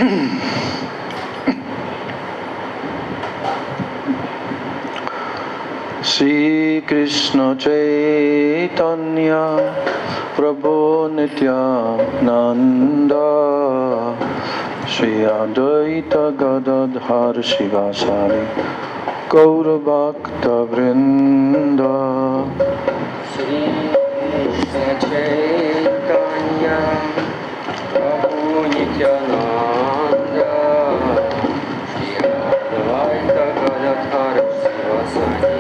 Shri Krishna Chaitanya Prabhu Nityananda Shri Advaita Gadadhar Shivasari Gaura Bhakta Vrinda. Shri Krishna Chaitanya Prabhu Nityananda Shri Advaita Gadadhar Shivasari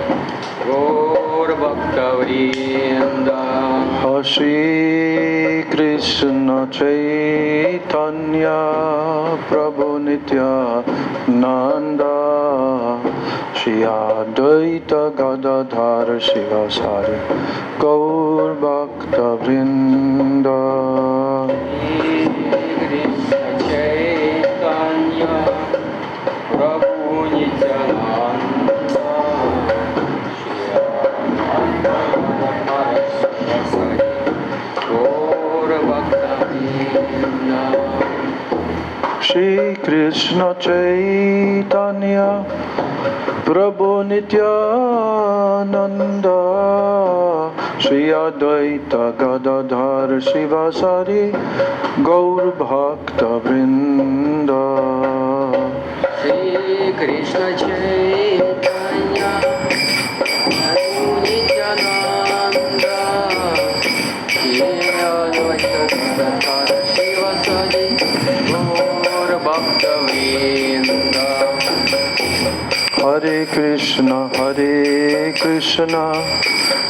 Gaura Bhakta Vrinda. Shri Krishna Chaitanya Prabhu Nityananda Shri Advaita Gadadhar Shivasari Gaur Bhakta Vrinda. Shri Krishna Chaitanya Prabhu Nityananda Shri Advaita Gadadhar Shivasari Gaur Bhakta Vrinda. Shri Krishna Chaitanya Prabhu Nityananda Shri Advaita Gadadhar Shivasari Gaur Bhakta Vrinda. Shri Krishna Chaitanya Prabhu Nityananda Shri Advaita Gadadhar Shivasari Gaur Bhakta Vrinda. Hare Krishna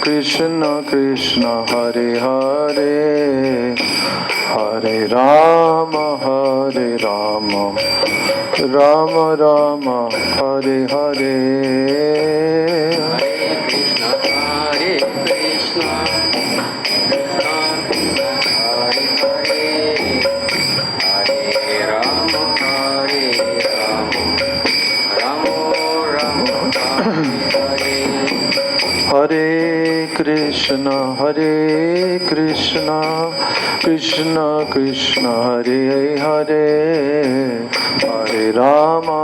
Krishna Krishna Hare Hare Hare Rama Rama Rama Hare Hare. Hare Krishna Krishna Krishna Hare Hare Hare Rama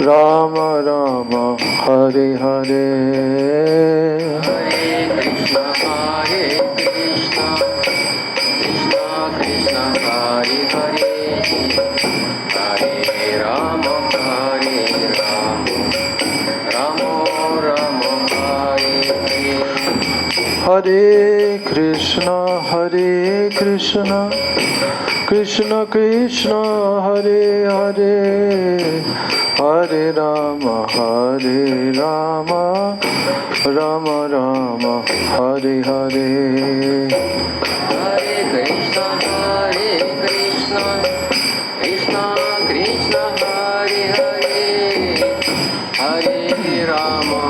Rama Rama Hare Hare. Hare Krishna Krishna Krishna Hare Hare Hare Rama Rama Rama Hare Hare. Hare Krishna Krishna Krishna Hare Hare Hare Rama Rama Rama Hare Hare. Hare Krishna Krishna Krishna Hare Hare Hare Rama Rama Rama Hare Hare. Hare Krishna Krishna Krishna Hare Hare Hare Rama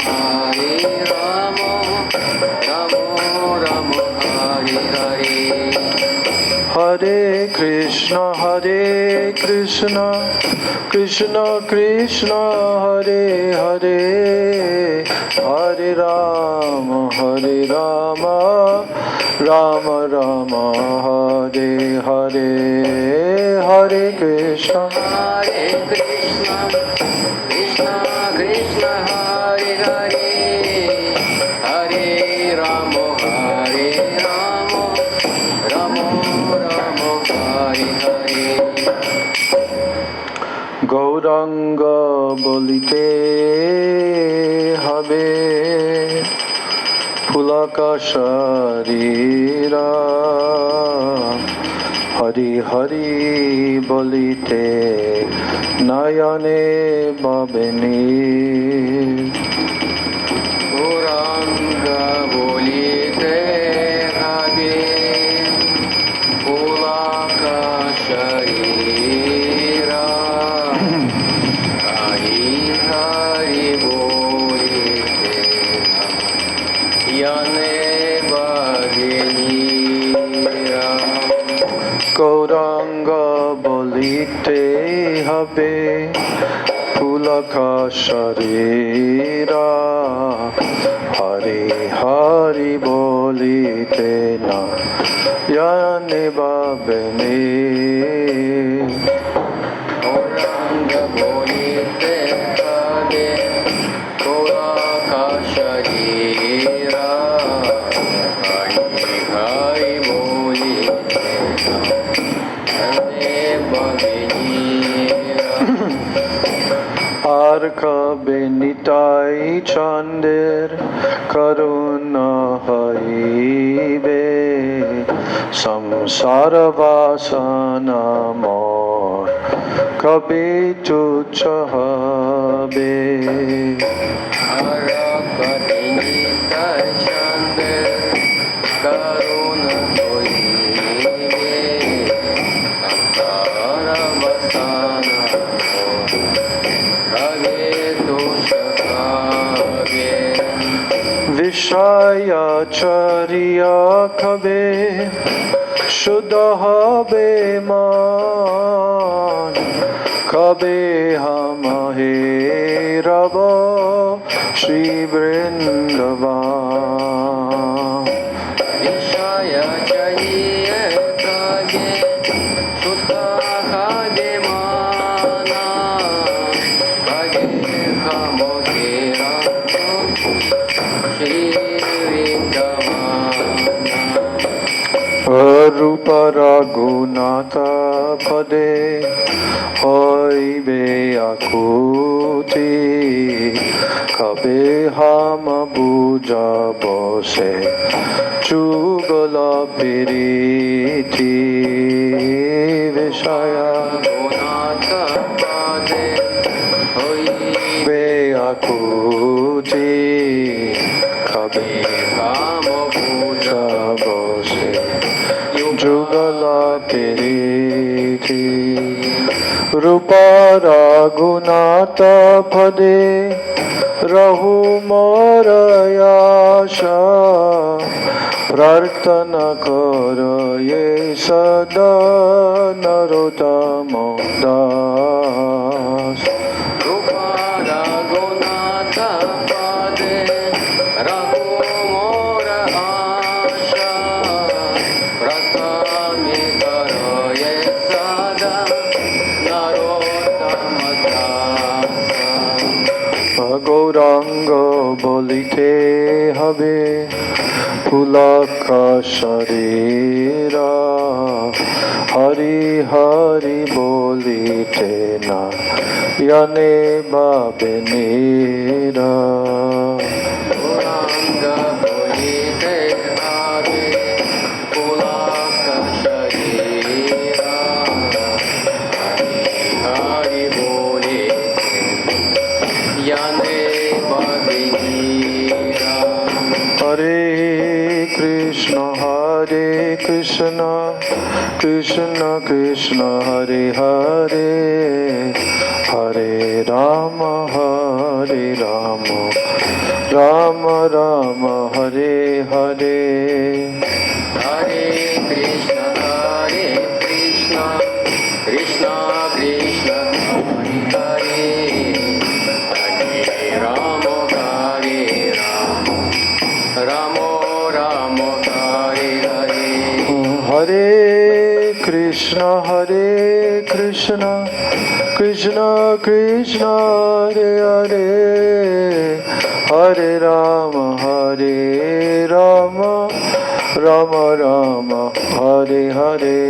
Rama Rama Hare Hare. Hare Krishna Krishna Krishna Hare Hare Hare Rama Rama Rama Hare Hare. Hare Krishna Krishna Krishna Hare Hare Hare Rama Rama Rama Hare Hare. Gauranga বলিতে হবে ফুলাকাশারীরা হরি হরি বলিতে নয়নে বাবেনি। গৌরাঙ্গ বলিতে হবে ফুলাকাশারীরা হরি হরি বলিতে নয়নে বাবেনি। গৌরাঙ্গ বলিতে হবে ফুলাকাশারীরা হরি হরি বলিতে নয়নে বাবেনি। চন্দ্রের করুণা হইবে সংসার বাসনা মোর কবে তুচ্ছ হবে বিষয়াচারিয়া কবে শুদ্ধ হবে মন কবে হাম হে রব শ্রী বৃন্দাবন রূপ রঘুনাথ পদে হইবে আকুতি কবে হাম বুঝাব সে যুগল প্রীতি বিষয়া হইবে আকুতি কবে হাম বুঝাব সে যুগল প্রীতি রূপ রঘুনাথ পদে রহু মোর আশা প্রার্থনা কর সদা নরোত্তম দাস গৌরাঙ্গ বলিতে হবে পুলক শরীর হরি হরি বলিতে না ইয়ানে বাবে Nira Hare Krishna Krishna Krishna Hare Hare Hare Rama Rama Rama Hare Hare Hare Krishna Krishna Krishna Hare Hare Rama Rama Rama Hare Hare Hare Krishna Krishna Krishna Hare Hare Hare Rama Rama Rama Hare Hare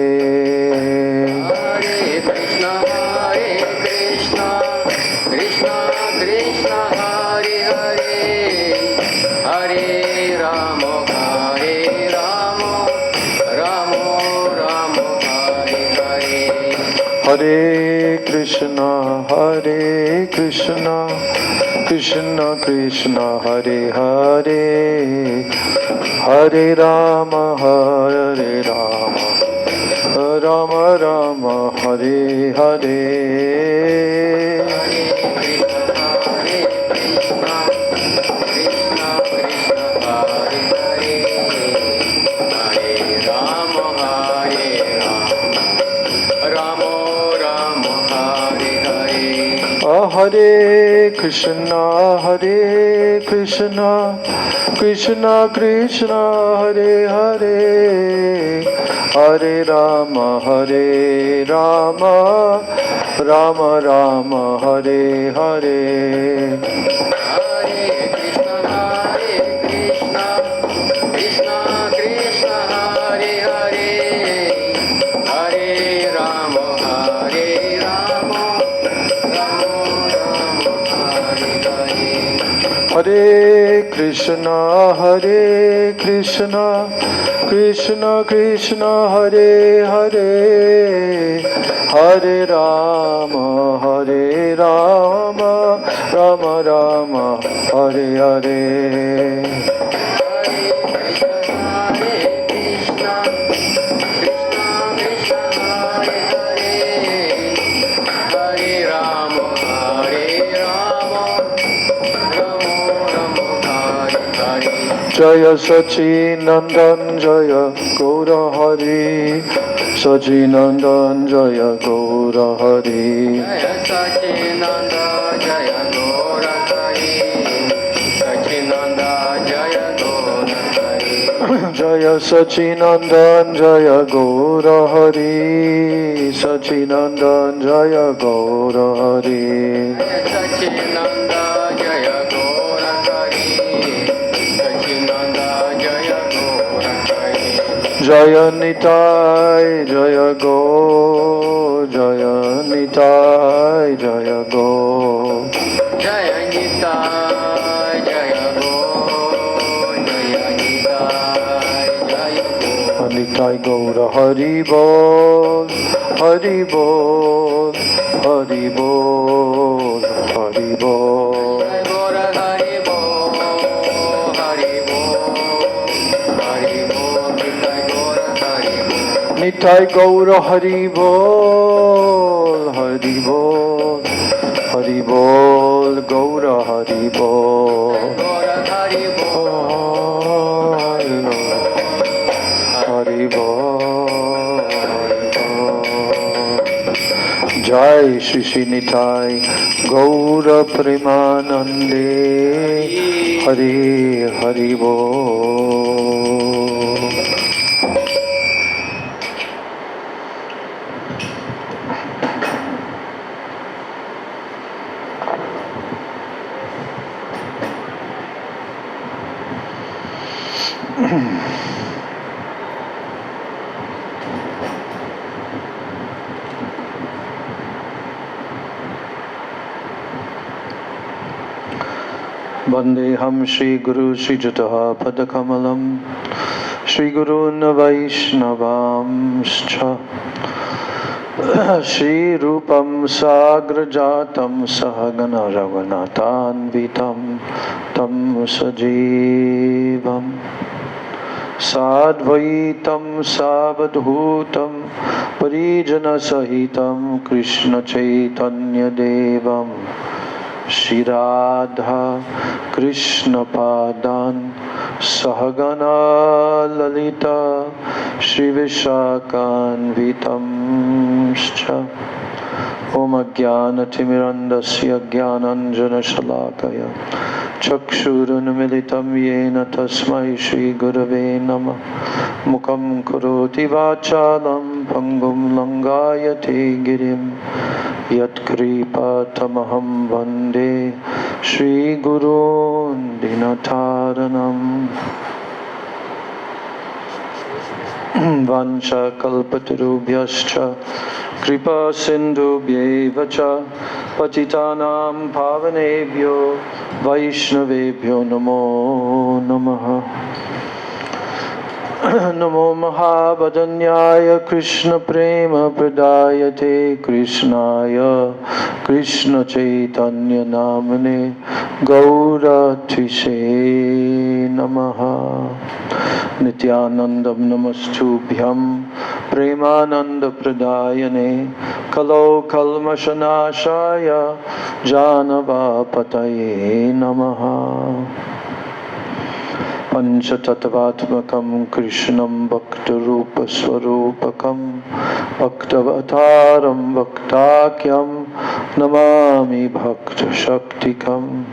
Hare Krishna Krishna Krishna Hare Hare Hare Rama Rama Rama Hare Hare Hare Krishna Krishna Krishna Hare Hare Hare Rama Rama Rama Hare Hare Hare Krishna Krishna Krishna Hare Hare Hare Rama Rama Rama Hare Hare Hare Krishna, Hare Krishna, Krishna Krishna, Hare Hare, Hare Rama, Hare Rama, Rama Rama, Hare Hare. Jaya Sachinandan Jaya Gaura Hari, Sachinandan Jaya Gaura Hari, Jaya Sachinanda Jaya Gaura Hari, Sachinanda Jaya Gaura Hari. Jaya Sachinandan Jaya Gaura Hari, Sachinandan Jaya Gaura Hari, Sachinanda Jaya Gaura Hari, Sachinanda Jaya Gaura Hari. Jaya Nitai Jaya Go, Jaya Nitai Jaya Go, Jaya Nitai Jaya Go, Jaya Nitai Jaya Go. Nitai Gaura Hari Bol, Hari Bol, Hari Bol, Hari Bol. Jai Gaura Hari Bol, Hari Bol, Hari Bol, Jai Gaura Hari Bol. Nitai Gaura Hari Bol, Hari Bol, Hari Bol, Gaura Hari Bol. Gaura Hari Bol, Hari Bol, Hari Bol. Jai Shri Shri Nitai Gaura Premanande, Hari Hari Bol. Vandeham Shri Guru Shri Jataha Padakamalam Shri Guru Vaishnavamscha Shri Rupam Sagrajatam Sahagana Raghunathan Vitam Tam Sajivam Sadvaitam Savadhutam Parijana Sahitam Krishna Chaitanya Devam Shri Radha Krishna Padan Sahagana Lalita Shri Vishakan Vitamscha Om Ajnana Timirandasya Jnananjana Shalakaya Chakshurunmilitam Yena Tasmai Shri Gurave Namah Mukam Karoti Vachalam Pangum Langayate Girim Yat Kripa Tamaham Vande Shri Gurun Dinataranam Vansha Kalpatarubhyascha Kripa Sindhubhyeva cha Patitanam Pavanebhyo Vaishnavebhyo Namo Namaha Namo Mahabhadanyaya Krishna Prema Pradayate Krishnaya Krishna Chaitanya Namane Gaura Tise Namaha Nityanandam Namastubhyam Premananda Pradayane Kalo Kalmashanashaya Janavapataye Namaha Panchatattvatmakam Krishnam Bhaktarupa Swarupakam Bhaktavataram Bhaktakyam Namami Bhakta Shaktikam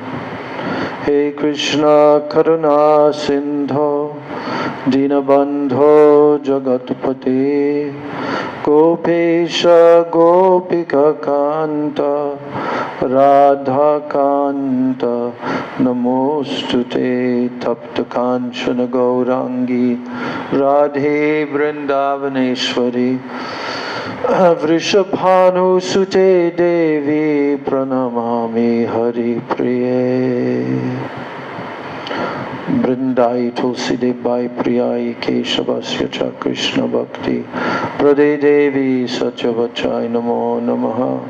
He Krishna Karuna Sindho Dinabandho Jagatpate Gopesha Gopika Kanta Radha Kanta Namostute Tapta Kanchana Gaurangi Radhe Vrindavaneshwari Vrishabhanu Sute Devi Pranamami Hari Priye Vrindai Tulsi Debai Priyai Keshavasya Cha Krishna Bhakti Prade Devi Satyavachai Namo Namaha.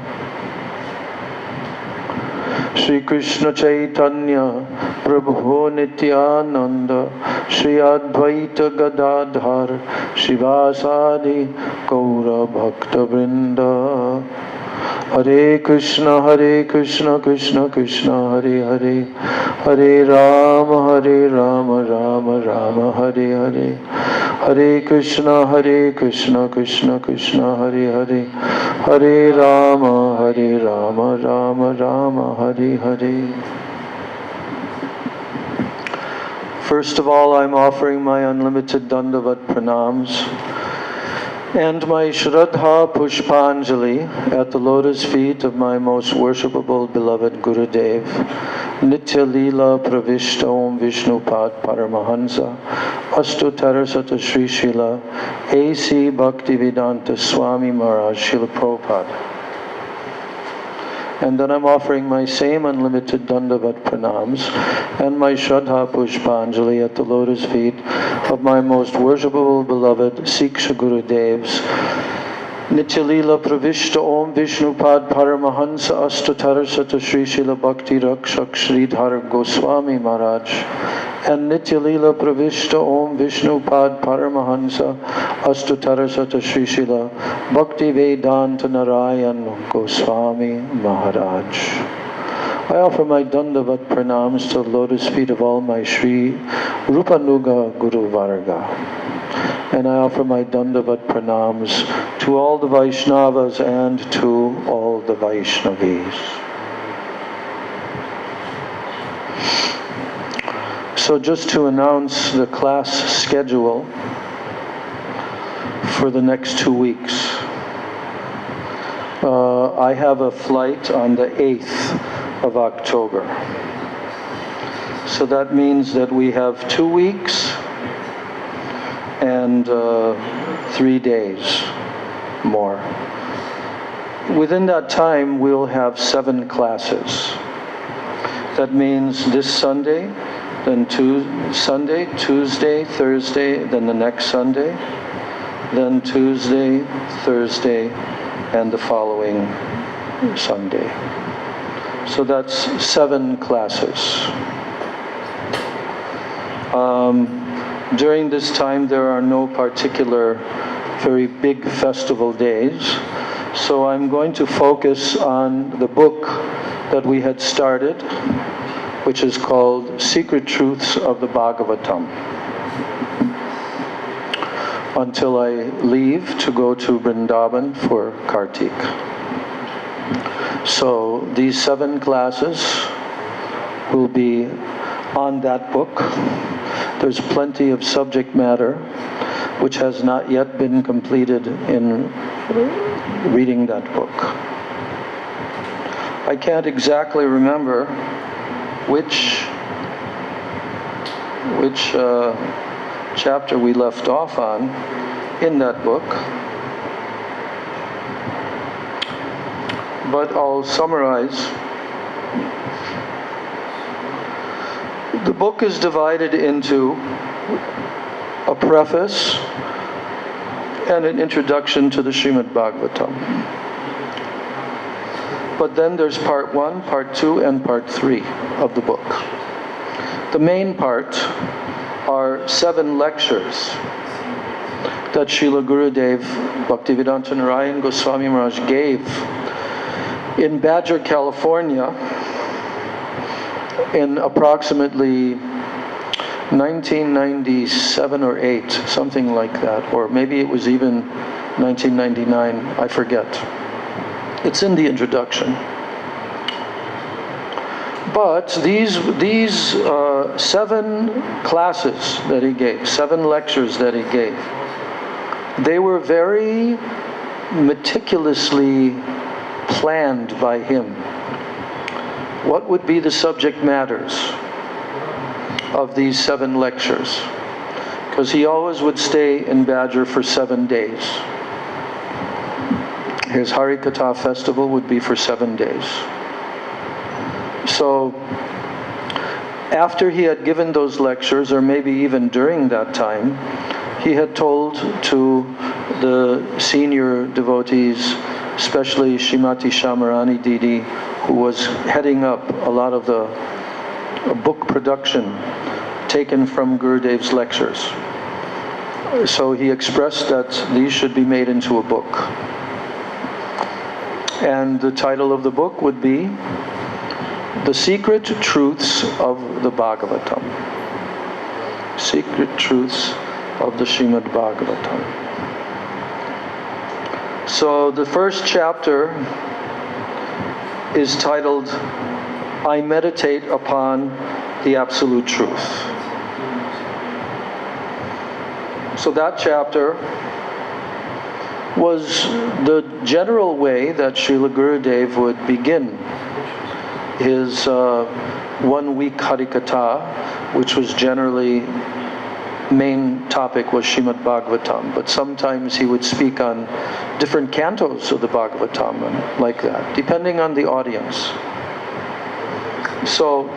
Shri Krishna Chaitanya Prabhu Nityananda Shri Advaita Gadadhar Shivasadi Gaura Bhakta Vrinda. Hare Krishna Krishna Krishna Hare Hare Hare Rama Rama Rama Hare Hare Hare Krishna Krishna Krishna Hare Hare Hare Rama Rama Rama Hare Hare. First of all, I'm offering my unlimited Dandavat pranams and my Shraddha Pushpanjali at the lotus feet of my most worshipable beloved Gurudev, Nitya Leela Pravishta Om Vishnupad Paramahansa, Astutarasata Sri Srila A.C. Bhaktivedanta Swami Maharaj Srila Prabhupada. And then I'm offering my same unlimited Dandavat pranams and my Shraddha Pushpanjali at the lotus feet of my most worshipable beloved Siksha Gurudevs, Nitya Leela Pravishta Om Vishnupad Paramahansa Astutarasata Sri Srila Bhakti Rakshak Sridhar Goswami Maharaj, and Nitya Leela Pravishta Om Vishnupad Paramahansa Astutarasata Sri Srila Bhakti Vedanta Narayan Goswami Maharaj. I offer my Dandavat pranams to the lotus feet of all my Sri Rupanuga Guru Varga. And I offer my Dandavat pranams to all the Vaishnavas and to all the Vaishnavis. So just to announce the class schedule for the next 2 weeks. I have a flight on the 8th of October. So that means that we have 2 weeks and 3 days more. Within that time, we'll have 7 classes. That means this Sunday, then Sunday, Tuesday, Thursday, then the next Sunday, then Tuesday, Thursday, and the following Sunday. So that's 7 classes. During this time, there are no particular very big festival days. So I'm going to focus on the book that we had started, which is called Secret Truths of the Bhagavatam, until I leave to go to Vrindavan for Kartik. So these 7 classes will be on that book. There's plenty of subject matter which has not yet been completed in reading that book. I can't exactly remember which chapter we left off on in that book, but I'll summarize. The book is divided into a preface and an introduction to the Srimad Bhagavatam. But then there's part 1, part 2, and part 3 of the book. The main part are 7 lectures that Srila Gurudev Bhaktivedanta Narayan Goswami Maharaj gave in Badger, California in approximately 1997 or 8, something like that, or maybe it was even 1999, I forget. It's in the introduction. But these 7 classes that he gave, 7 lectures that he gave, they were very meticulously planned by him. What would be the subject matters of these 7 lectures? Because he always would stay in Badger for 7 days. His Harikatha festival would be for 7 days. So after he had given those lectures, or maybe even during that time, he had told to the senior devotees, especially Srimati Shamarani Didi, who was heading up a lot of the book production taken from Gurudev's lectures. So he expressed that these should be made into a book. And the title of the book would be The Secret Truths of the Bhagavatam. Secret Truths of the Srimad Bhagavatam. So the first chapter is titled, I Meditate Upon the Absolute Truth. So that chapter was the general way that Srila Gurudev would begin his 1 week Harikatha, which was generally, main topic was Srimad Bhagavatam, but sometimes he would speak on different cantos of the Bhagavatam and like that, depending on the audience. So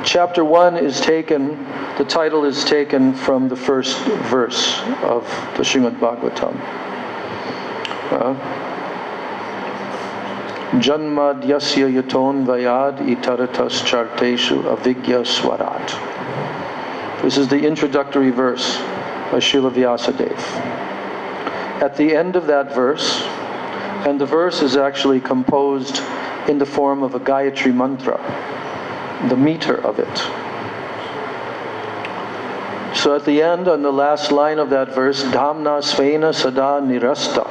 chapter 1 is taken, the title is taken from the first verse of the Srimad Bhagavatam. Janmadyasya yaton vayad itaratas charteshu avigya swarat. This is the introductory verse by Srila Vyasadeva. At the end of that verse, and the verse is actually composed in the form of a Gayatri mantra, the meter of it. So at the end, on the last line of that verse, Dhamna Svena Sada Nirasta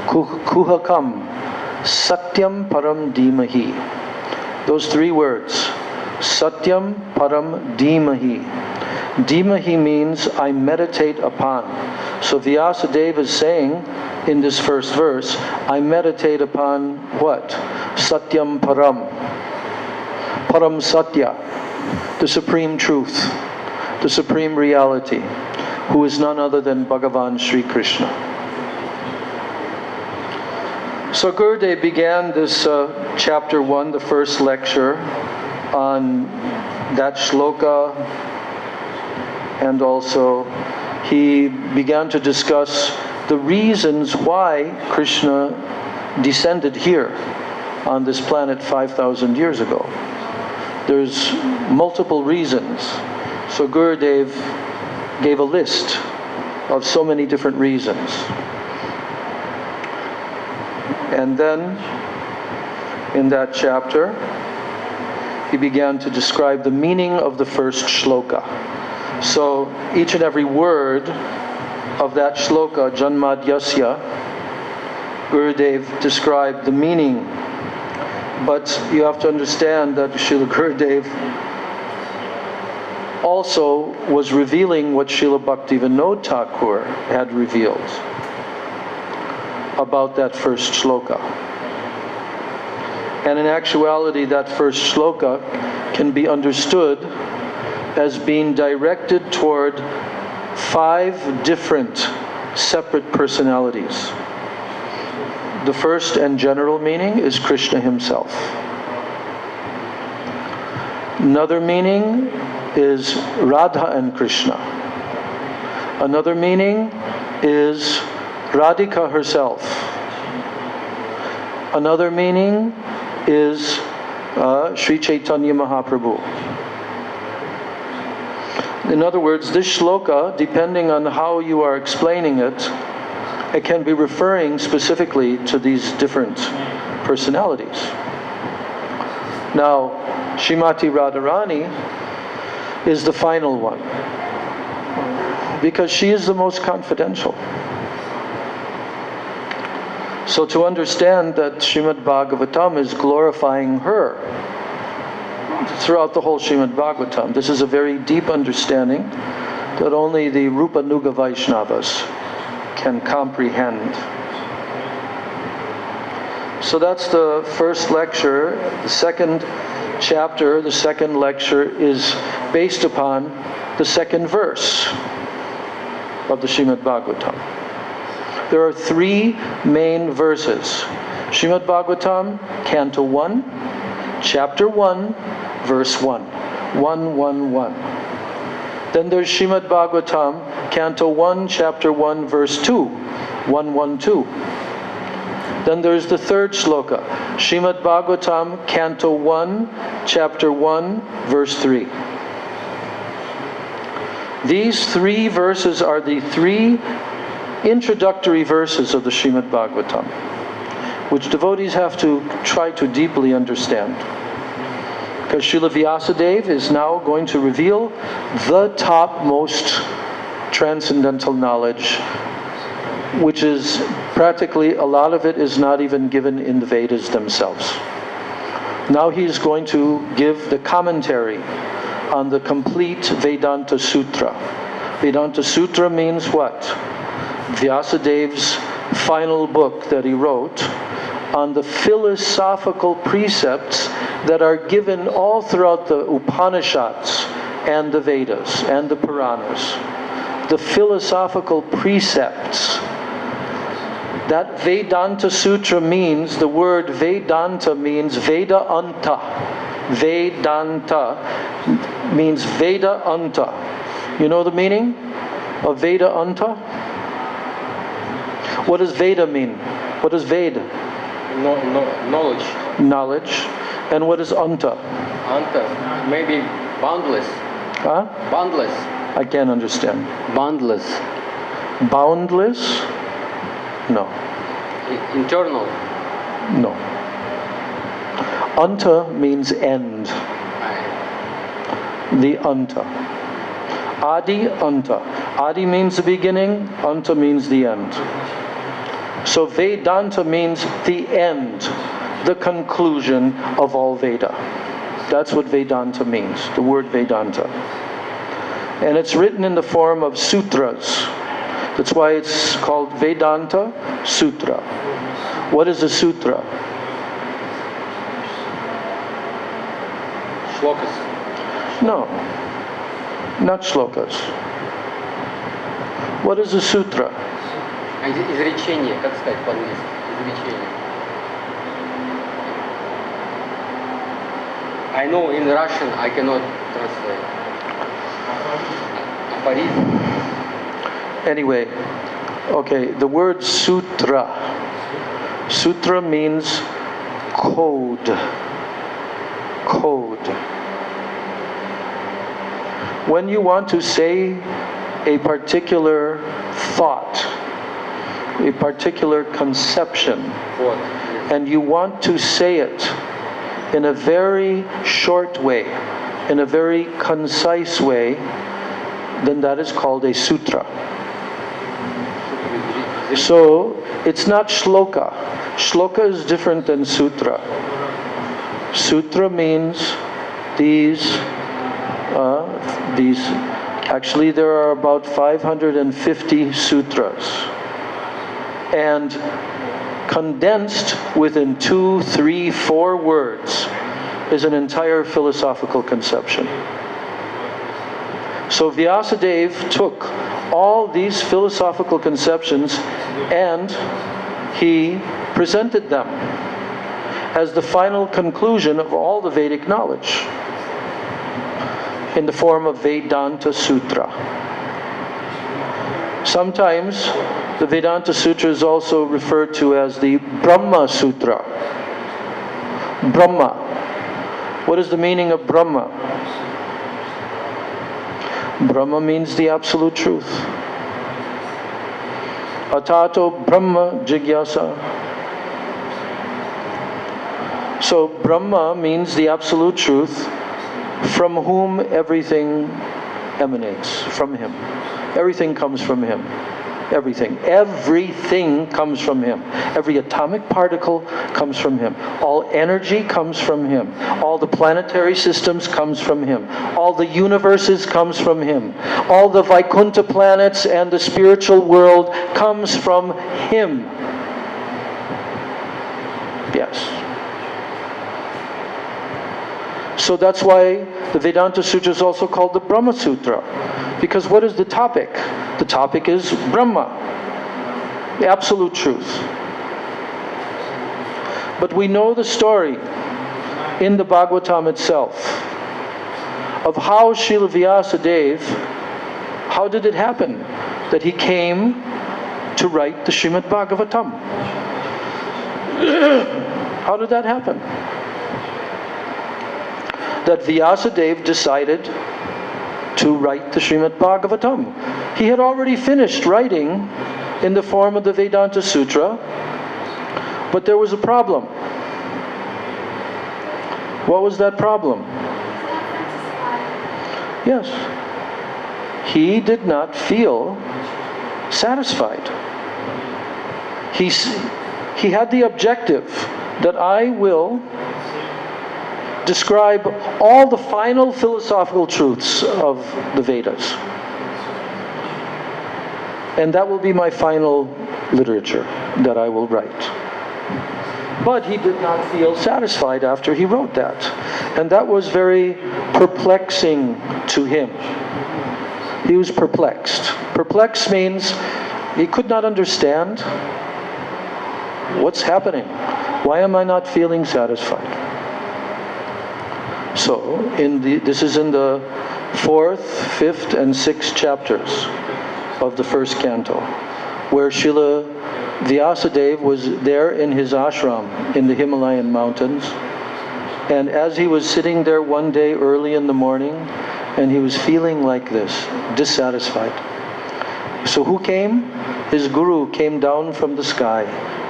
Kuhakam Satyam Param Dhimahi. Those 3 words, Satyam Param Dhimahi. Dhimahi means I meditate upon. So Vyasadeva is saying in this first verse, I meditate upon what? Satyam Param. Param Satya, the supreme truth, the supreme reality, who is none other than Bhagavan Sri Krishna. So Gurudev began this chapter 1, the first lecture, on that shloka, and also he began to discuss the reasons why Krishna descended here on this planet 5,000 years ago. There's multiple reasons. So Gurudev gave a list of so many different reasons. And then, in that chapter, he began to describe the meaning of the first shloka. So, each and every word of that shloka, Janmadyasya, Gurudev described the meaning. But you have to understand that Srila Gurudev also was revealing what Srila Bhaktivinoda Thakur had revealed about that first shloka. And in actuality, that first shloka can be understood as being directed toward 5 different separate personalities. The first and general meaning is Krishna himself. Another meaning is Radha and Krishna. Another meaning is Radhika herself. Another meaning is Sri Chaitanya Mahaprabhu. In other words, this shloka, depending on how you are explaining it, it can be referring specifically to these different personalities. Now, Srimati Radharani is the final one, because she is the most confidential. So to understand that Srimad Bhagavatam is glorifying her throughout the whole Srimad Bhagavatam, this is a very deep understanding that only the Rupa Nuga Vaishnavas can comprehend. So that's the first lecture. The second chapter, the second lecture, is based upon the second verse of the Srimad Bhagavatam. There are 3 main verses. Srimad Bhagavatam, Canto 1, Chapter 1, Verse 1. 111. Then there's Srimad Bhagavatam, Canto 1, Chapter 1, Verse 2, 112. Then there's the third sloka, Srimad Bhagavatam, Canto 1, Chapter 1, Verse 3. These three verses are the three introductory verses of the Srimad Bhagavatam, which devotees have to try to deeply understand. Because Srila Vyasadeva is now going to reveal the topmost transcendental knowledge, which is practically, a lot of it is not even given in the Vedas themselves. Now he's going to give the commentary on the complete Vedanta Sutra. Vedanta Sutra means what? Vyasadeva's final book that he wrote on the philosophical precepts that are given all throughout the Upanishads and the Vedas and the Puranas. The philosophical precepts. That Vedanta Sutra means, the word Vedanta means Veda Anta. Vedanta means Veda Anta. You know the meaning of Veda Anta? What does Veda mean? What does Veda? Knowledge. Knowledge. And what is Anta? Anta, maybe boundless. Huh? Boundless. I can't understand. Boundless. Boundless? No. Internal. No. Anta means end. The Anta. Adi, Anta. Adi means the beginning, Anta means the end. So Vedanta means the end, the conclusion of all Veda. That's what Vedanta means, the word Vedanta. And it's written in the form of sutras. That's why it's called Vedanta Sutra. What is a sutra? Shlokas. No, not shlokas. What is a sutra? Изречение, как сказать по-английски? Изречение. I know in Russian I cannot translate. Aphorism. Anyway, okay, the word sutra. Sutra means code. Code. When you want to say a particular thought, a particular conception, and you want to say it in a very short way, in a very concise way, then that is called a sutra. So, it's not shloka. Shloka is different than sutra. Sutra means these, actually there are about 550 sutras. And condensed within 2, 3, 4 words is an entire philosophical conception. So Vyasadeva took all these philosophical conceptions and he presented them as the final conclusion of all the Vedic knowledge in the form of Vedanta Sutra. Sometimes the Vedanta Sutra is also referred to as the Brahma Sutra. Brahma. What is the meaning of Brahma? Brahma means the absolute truth. Atato Brahma Jigyasa. So Brahma means the absolute truth, from whom everything emanates, from Him. Everything comes from Him. Everything. Everything comes from Him. Every atomic particle comes from Him. All energy comes from Him. All the planetary systems comes from Him. All the universes comes from Him. All the Vaikuntha planets and the spiritual world comes from Him. Yes. So that's why the Vedanta Sutra is also called the Brahma Sutra. Because what is the topic? The topic is Brahma, the absolute truth. But we know the story in the Bhagavatam itself of how Srila Vyasadeva, how did it happen that he came to write the Srimad Bhagavatam? How did that happen? That Vyasadeva decided to write the Srimad Bhagavatam. He had already finished writing in the form of the Vedanta Sutra, but there was a problem. What was that problem? Yes. He did not feel satisfied. He had the objective that I will describe all the final philosophical truths of the Vedas. And that will be my final literature that I will write. But he did not feel satisfied after he wrote that. And that was very perplexing to him. He was perplexed. Perplexed means he could not understand what's happening. Why am I not feeling satisfied? So, this is in the 4th, 5th, and 6th chapters of the first canto, where Srila Vyasadeva was there in his ashram in the Himalayan mountains. And as he was sitting there one day early in the morning, and he was feeling like this, dissatisfied. So who came? His guru came down from the sky,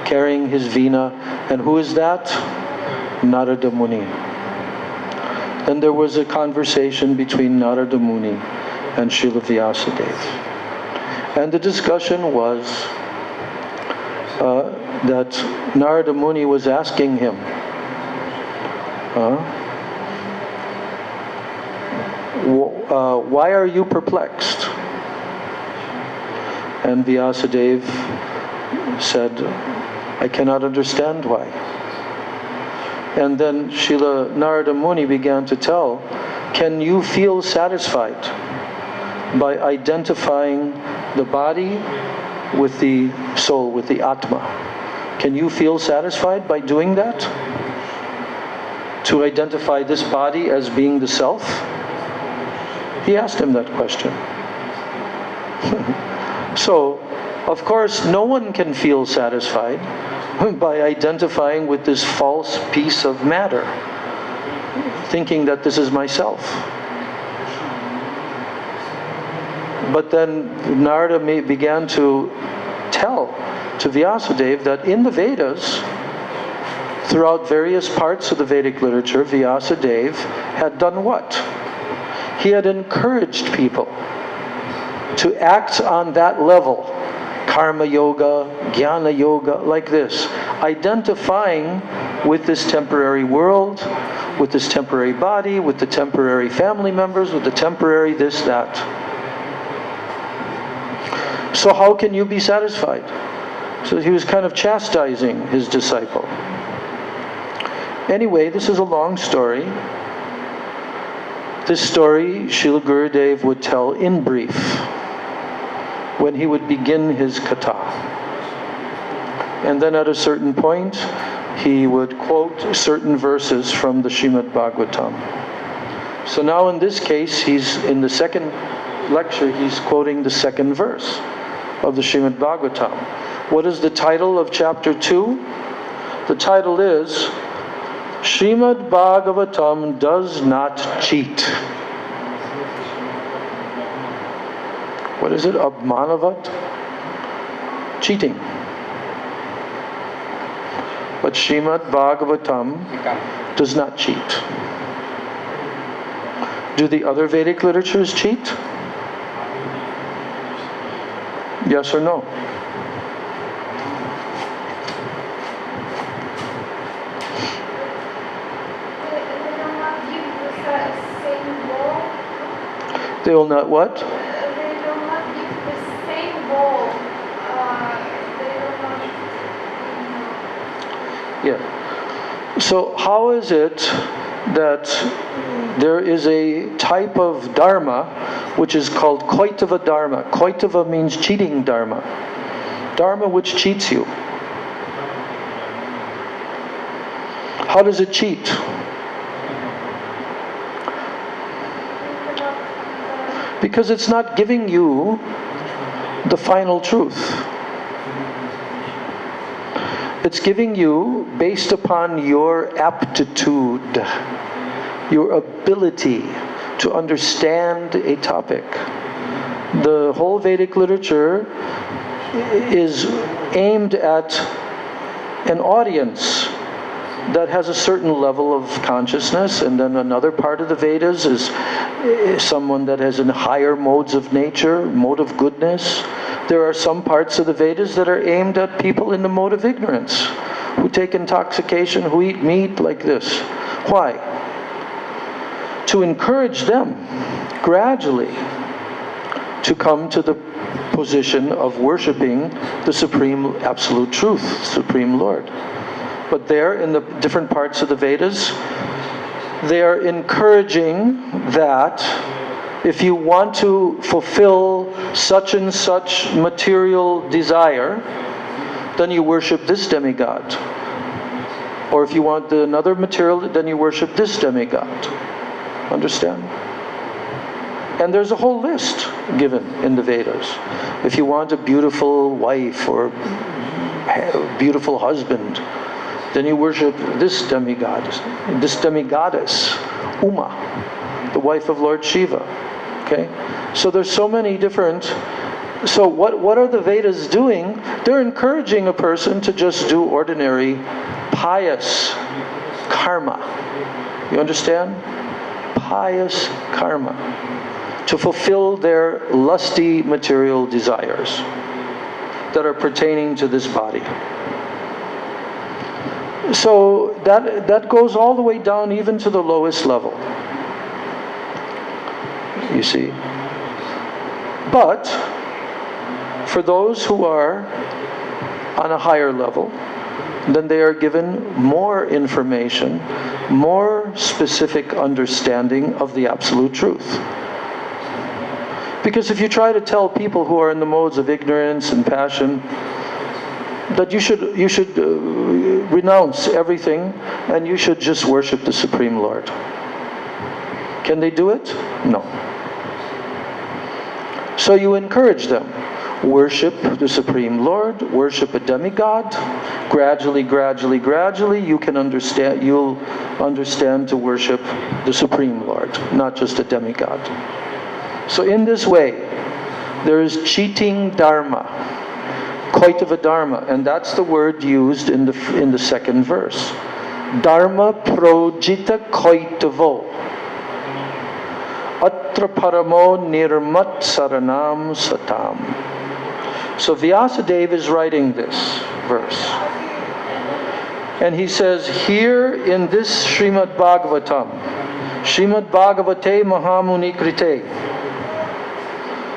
carrying his veena. And who is that? Narada Muni. Then there was a conversation between Narada Muni and Srila Vyasadeva. And the discussion was that Narada Muni was asking him, why are you perplexed? And Vyasadeva said, I cannot understand why. And then Srila Narada Muni began to tell, can you feel satisfied by identifying the body with the soul, with the Atma? Can you feel satisfied by doing that? To identify this body as being the self? He asked him that question. So, of course, no one can feel satisfied by identifying with this false piece of matter, thinking that this is myself. But then Narada began to tell to Vyasadeva that in the Vedas, throughout various parts of the Vedic literature, Vyasadeva had done what? He had encouraged people to act on that level. Karma yoga, jnana yoga, like this. Identifying with this temporary world, with this temporary body, with the temporary family members, with the temporary this, that. So how can you be satisfied? So he was kind of chastising his disciple. Anyway, this is a long story. This story Srila Gurudev would tell in brief when he would begin his katha. And then at a certain point, he would quote certain verses from the Srimad Bhagavatam. So now in this case, he's in the second lecture, he's quoting the second verse of the Srimad Bhagavatam. What is the title of chapter 2? The title is Srimad Bhagavatam does not cheat. What is it? Abmanavat? Cheating. But Srimad Bhagavatam does not cheat. Do the other Vedic literatures cheat? Yes or no? They will not what? They will not give the same goal. They will not. Yeah. So how is it that there is a type of dharma which is called Koitava dharma? Koitava means cheating dharma. Dharma which cheats you. How does it cheat? Because it's not giving you the final truth. It's giving you based upon your aptitude, your ability to understand a topic. The whole Vedic literature is aimed at an audience that has a certain level of consciousness, and then another part of the Vedas is someone that has in higher modes of nature, mode of goodness. There are some parts of the Vedas that are aimed at people in the mode of ignorance, who take intoxication, who eat meat like this. Why? To encourage them gradually to come to the position of worshiping the Supreme Absolute Truth, Supreme Lord. But there, in the different parts of the Vedas, they are encouraging that if you want to fulfill such and such material desire, then you worship this demigod. Or if you want another material, then you worship this demigod. Understand? And there's a whole list given in the Vedas. If you want a beautiful wife or a beautiful husband, then you worship this demigod, this demigoddess, Uma, the wife of Lord Shiva. Okay? So there's so many different... So what are the Vedas doing? They're encouraging a person to just do ordinary, pious karma. You understand? Pious karma. To fulfill their lusty material desires that are pertaining to this body. So that goes all the way down even to the lowest level. You see? But for those who are on a higher level, then they are given more information, more specific understanding of the absolute truth. Because if you try to tell people who are in the modes of ignorance and passion that you should renounce everything and you should just worship the Supreme Lord, can they do it? No. So you encourage them. Worship the Supreme Lord, worship a demigod. Gradually, you'll understand to worship the Supreme Lord, not just a demigod. So in this way, there is cheating dharma, koitava dharma, and that's the word used in the second verse. Dharma projita koitavo. Atra paramo nirmat saranam satam. So Vyasadeva is writing this verse. And he says, here in this Srimad Bhagavatam, Srimad Bhagavate Mahamuni Krite,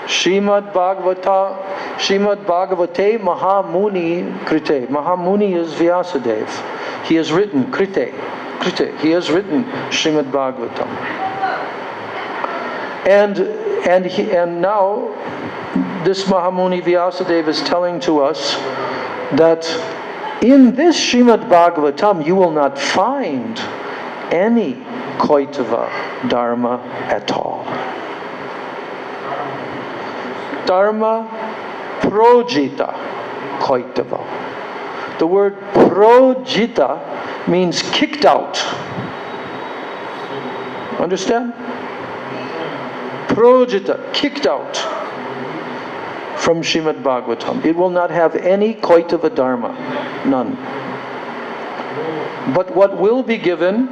Srimad Bhagavate Mahamuni Krite. Mahamuni is Vyasadeva. He has written Krite. He has written Srimad Bhagavatam. And now this Mahamuni Vyasadeva is telling to us that in this Srimad Bhagavatam you will not find any koitava dharma at all. Dharma projita koitava. The word projita means kicked out. Understand? Projita, kicked out from Srimad Bhagavatam. It will not have any koitava dharma. None. But what will be given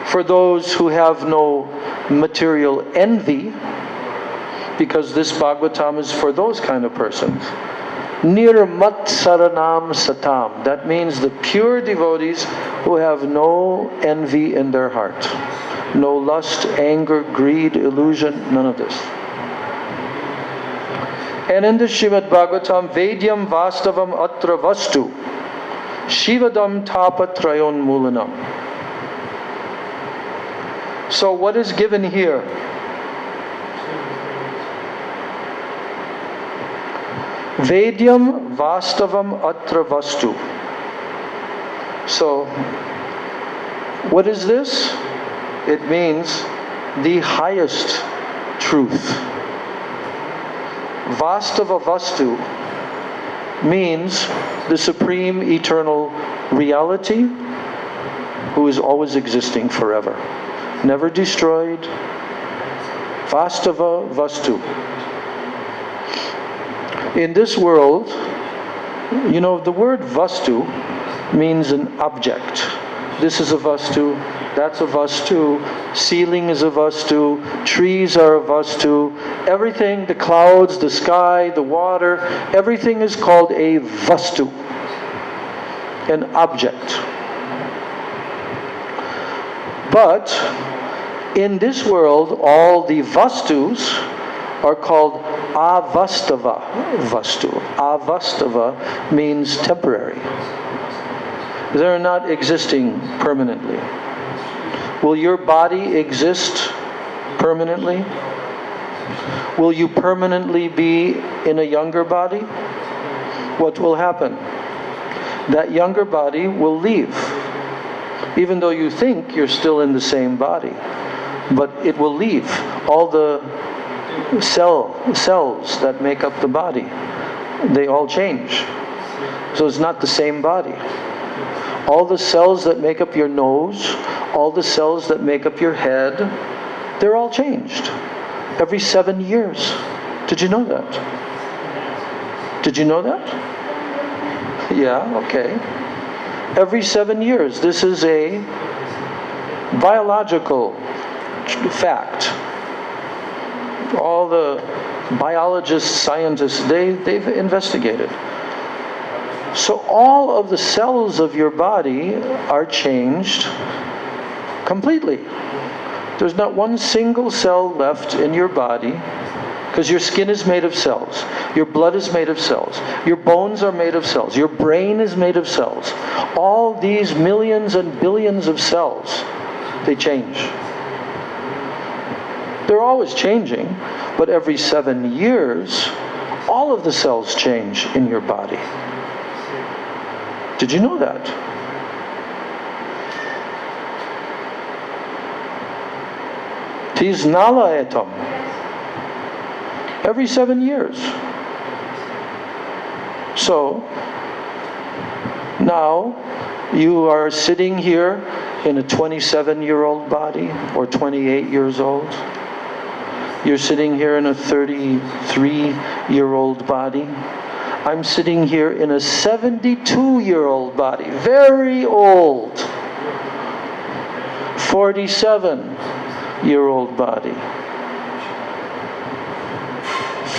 for those who have no material envy, because this Bhagavatam is for those kind of persons. Nirmat saranam satam. That means the pure devotees who have no envy in their heart. No lust, anger, greed, illusion, none of this. And in the Srimad Bhagavatam, Vedyam Vastavam Atra Vastu Shivadam Tapa Trayon Mulanam. So what is given here? Vedyam Vastavam Atra Vastu. So, what is this? It means the highest truth. Vastava Vastu means the supreme eternal reality who is always existing forever, never destroyed. Vastava Vastu. In this world, you know, the word Vastu means an object. This is a Vastu, that's a Vastu, ceiling is a Vastu, trees are a Vastu, everything, the clouds, the sky, the water, everything is called a Vastu, an object. But in this world, all the Vastus are called avastava Vastu. Avastava means temporary. They're not existing permanently. Will your body exist permanently? Will you permanently be in a younger body? What will happen? That younger body will leave. Even though you think you're still in the same body. But it will leave. All the cells that make up the body, they all change. So it's not the same body. All the cells that make up your nose, all the cells that make up your head, they're all changed. Every 7 years. Did you know that? Did you know that? Yeah, okay. Every 7 years. This is a biological fact. All the biologists, scientists, they've investigated. So all of the cells of your body are changed completely. There's not one single cell left in your body, because your skin is made of cells, your blood is made of cells, your bones are made of cells, your brain is made of cells. All these millions and billions of cells, they change. They're always changing, but every 7 years, all of the cells change in your body. Did you know that? Tiznala etam. Every 7 years. So, now you are sitting here in a 27-year-old body, or 28 years old. You're sitting here in a 33-year-old body. I'm sitting here in a 72-year-old body, very old. 47-year-old body.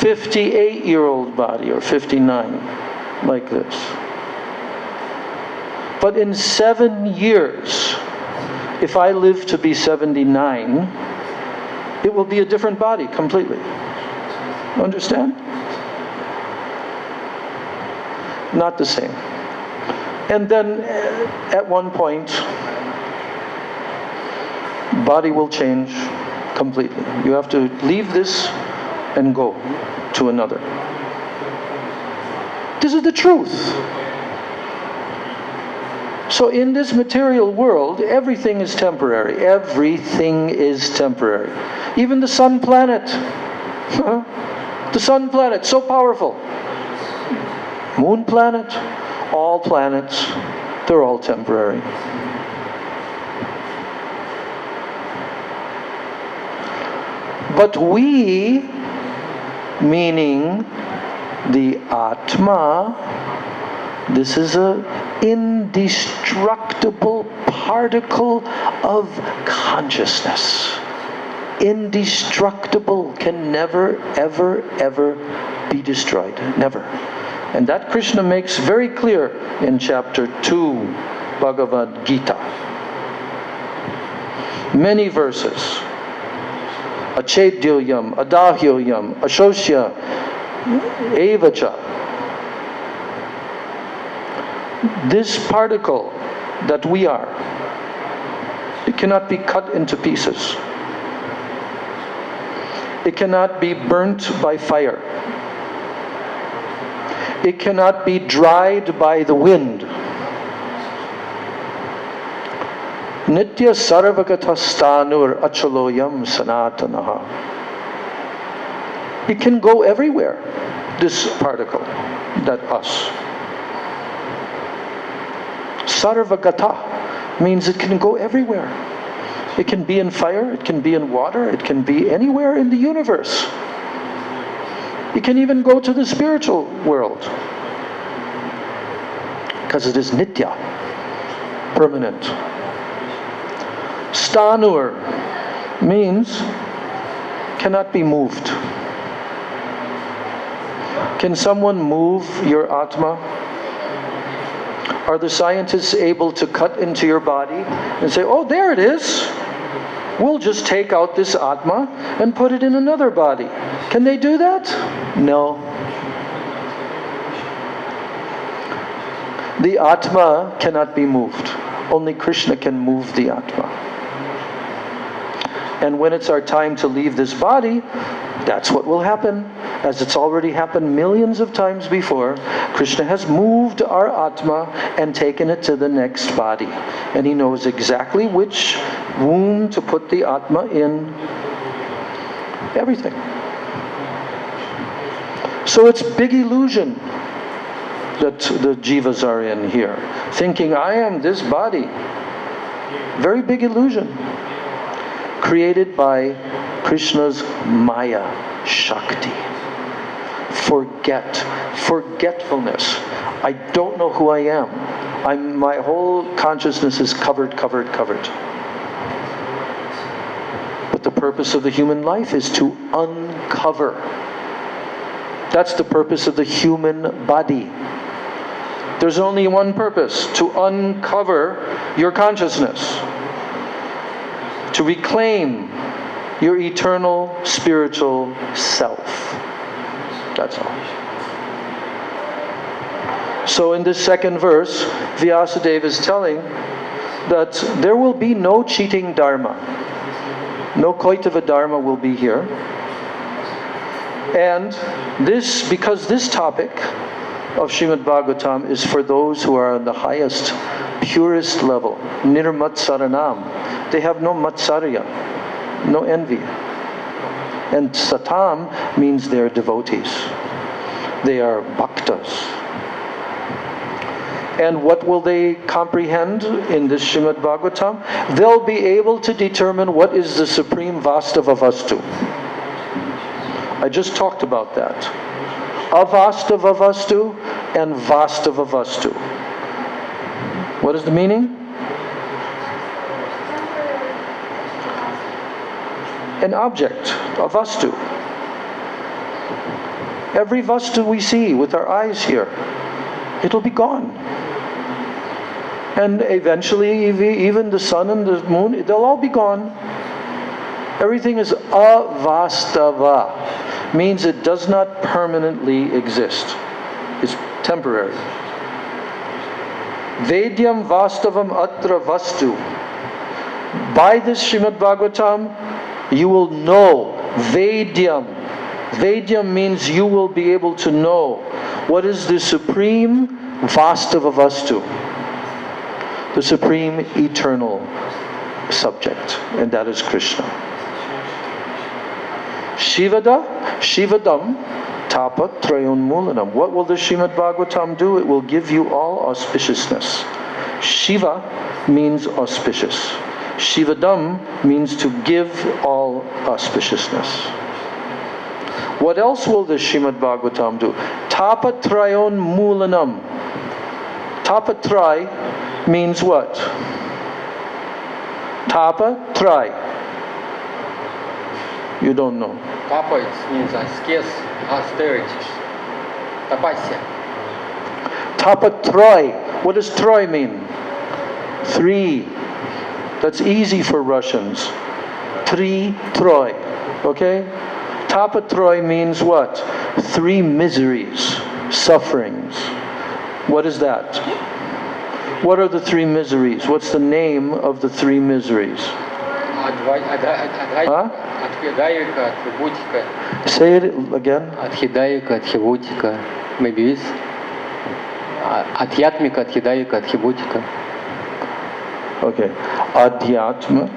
58-year-old body, or 59, like this. But in 7 years, if I live to be 79, it will be a different body completely. Understand? Not the same. And then at one point, body will change completely. You have to leave this and go to another. This is the truth. So in this material world, everything is temporary. Everything is temporary. Even the sun planet. The sun planet, so powerful. Moon planet, all planets, they're all temporary. But we, meaning the Atma, this is an indestructible particle of consciousness. Indestructible, can never, ever, ever be destroyed. Never. And that Krishna makes very clear in chapter 2, Bhagavad Gita. Many verses. Achedyoyam, adahyoyam, ashosya, evacha. This particle that we are, it cannot be cut into pieces. It cannot be burnt by fire. It cannot be dried by the wind. Nitya sarvagatastanur achaloyam sanatanaha. It can go everywhere, this particle, that us. Sarvagata means it can go everywhere. It can be in fire, it can be in water, it can be anywhere in the universe. It can even go to the spiritual world. Because it is nitya, permanent. Stanur means cannot be moved. Can someone move your Atma? Are the scientists able to cut into your body and say, oh, there it is. We'll just take out this Atma and put it in another body. Can they do that? No. The Atma cannot be moved. Only Krishna can move the Atma. And when it's our time to leave this body, that's what will happen. As it's already happened millions of times before, Krishna has moved our Atma and taken it to the next body. And He knows exactly which womb to put the Atma in. Everything. So it's big illusion that the jivas are in here. Thinking, I am this body. Very big illusion. Created by Krishna's Maya Shakti. Forgetfulness. I don't know who I am. My whole consciousness is covered. But the purpose of the human life is to uncover. That's the purpose of the human body. There's only one purpose, to uncover your consciousness. To reclaim your eternal spiritual self. That's all. So in this second verse, Vyasadeva is telling that there will be no cheating dharma. No Kaitava dharma will be here. And this, because this topic of Srimad Bhagavatam is for those who are on the highest, purest level. Nirmatsaranam. They have no matsarya, no envy. And satam means they're devotees. They are bhaktas. And what will they comprehend in this Srimad Bhagavatam? They'll be able to determine what is the supreme Vastava Vastu. I just talked about that. Avastava Vastu and Vastava Vastu. What is the meaning? An object, a Vastu. Every Vastu we see with our eyes here, it'll be gone. And eventually, even the sun and the moon, they'll all be gone. Everything is avastava. Means it does not permanently exist. It's temporary. Vedyam vastavam atra vastu. By this Srimad Bhagavatam, you will know. Vedyam. Vedyam means you will be able to know what is the supreme vastava vastu. The supreme eternal subject. And that is Krishna. Shivadam, Tapa, Trayonmulanam. What will the Srimad Bhagavatam do? It will give you all auspiciousness. Shiva means auspicious. Shivadam means to give all auspiciousness. What else will the Srimad Bhagavatam do? Tapa Trayonmulanam. Tapa Tray means what? Tapa Tray. You don't know. Tapa means ascetics, austerities. Tapasya. Tapa Troy. What does Troy mean? 3. That's easy for Russians. 3 Troy. Okay? Tapa Troy means what? 3 miseries, sufferings. What is that? What are the 3 miseries? What's the name of the 3 miseries? Huh? Adhidayika, Adhibhutika. Say it again. Adhidayika, Adhibhutika. Maybe this. Adhyatmika, Adhidayika, Adhibhutika. Okay. Adhyatmic,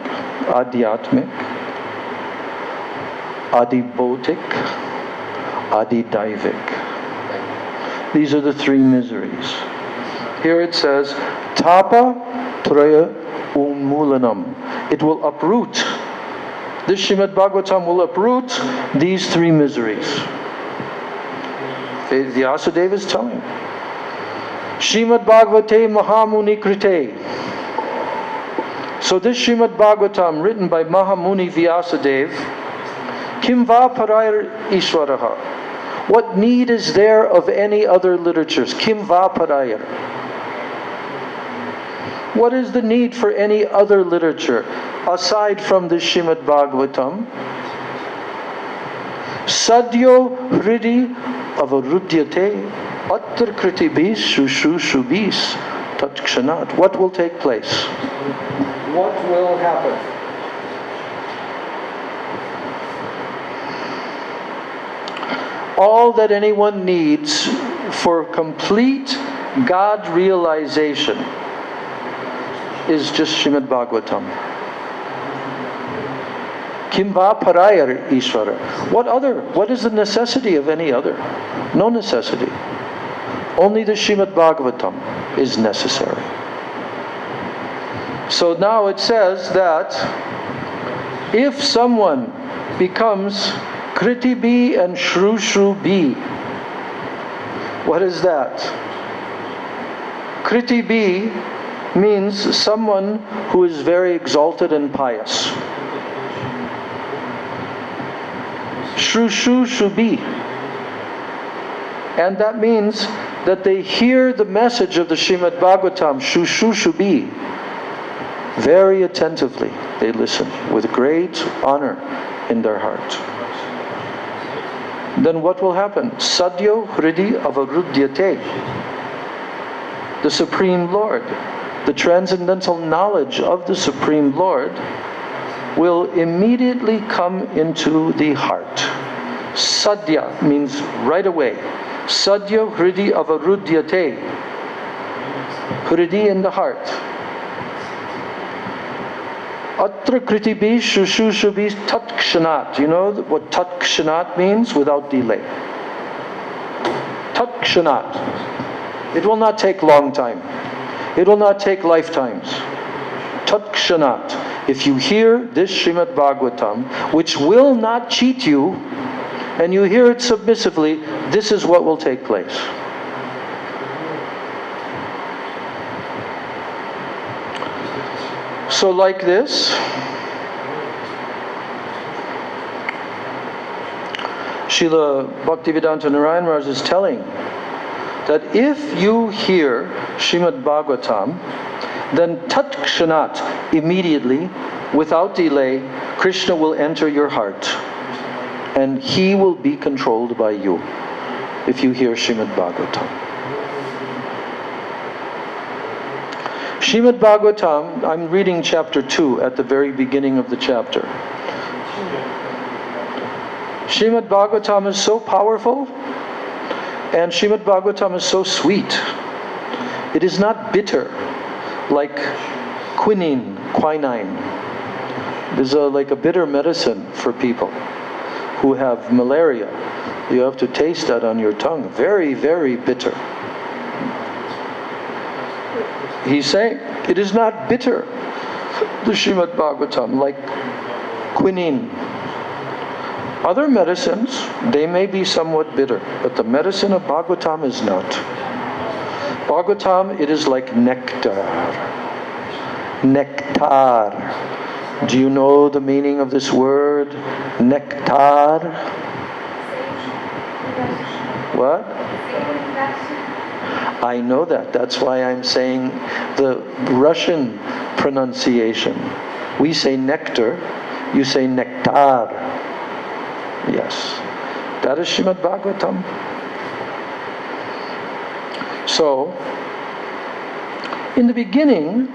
Adibhotik, Adidaivik. These are the three miseries. Here it says, Tapa Traya Unmulanam. It will uproot. This Srimad Bhagavatam will uproot these three miseries. Vyasadeva is telling. Srimad Bhagavate Mahamuni Krite. So this Srimad Bhagavatam, written by Mahamuni Vyasadeva, Kim va parayar Ishvaraha. What need is there of any other literatures? Kim va parayar. What is the need for any other literature aside from the Srimad Bhagavatam? Sadyo hridi avarudyate atra kritibis shushubis tatkshanat. What will take place? What will happen? All that anyone needs for complete God realization is just Srimad Bhagavatam. Kim va parayar Ishvara. What is the necessity of any other? No necessity. Only the Srimad Bhagavatam is necessary. So now it says that if someone becomes Kriti B and Shru Shru B, what is that? Kriti B means someone who is very exalted and pious. Shru Shru Shru B. And that means that they hear the message of the Srimad Bhagavatam, Shru Shru Shru B, very attentively. They listen with great honor in their heart. Then what will happen? Sadyo hridi avarudyate. The Supreme Lord, the transcendental knowledge of the Supreme Lord will immediately come into the heart. Sadya means right away. Sadyo hridi avarudyate. Hridi in the heart. Atra kritibi shushushubi tatkshanat. You know what tatkshanat means? Without delay. Tatkshanat. It will not take long time. It will not take lifetimes. Tatkshanat. If you hear this Srimad Bhagavatam, which will not cheat you, and you hear it submissively, this is what will take place. So like this, Srila Bhaktivedanta Narayan Maharaj is telling that if you hear Srimad Bhagavatam, then tatkshanat, immediately, without delay, Krishna will enter your heart. And he will be controlled by you if you hear Srimad Bhagavatam. Srimad Bhagavatam, I'm reading chapter 2 at the very beginning of the chapter. Srimad Bhagavatam is so powerful, and Srimad Bhagavatam is so sweet. It is not bitter like quinine. It is like a bitter medicine for people who have malaria. You have to taste that on your tongue. Very, very bitter. He's saying it is not bitter, the Srimad Bhagavatam, like quinine. Other medicines, they may be somewhat bitter, but the medicine of Bhagavatam is not. Bhagavatam, it is like nectar. Nectar. Do you know the meaning of this word? Nectar? What? I know that. That's why I'm saying the Russian pronunciation. We say nectar, you say nectar. Yes. That is Srimad Bhagavatam. So, in the beginning,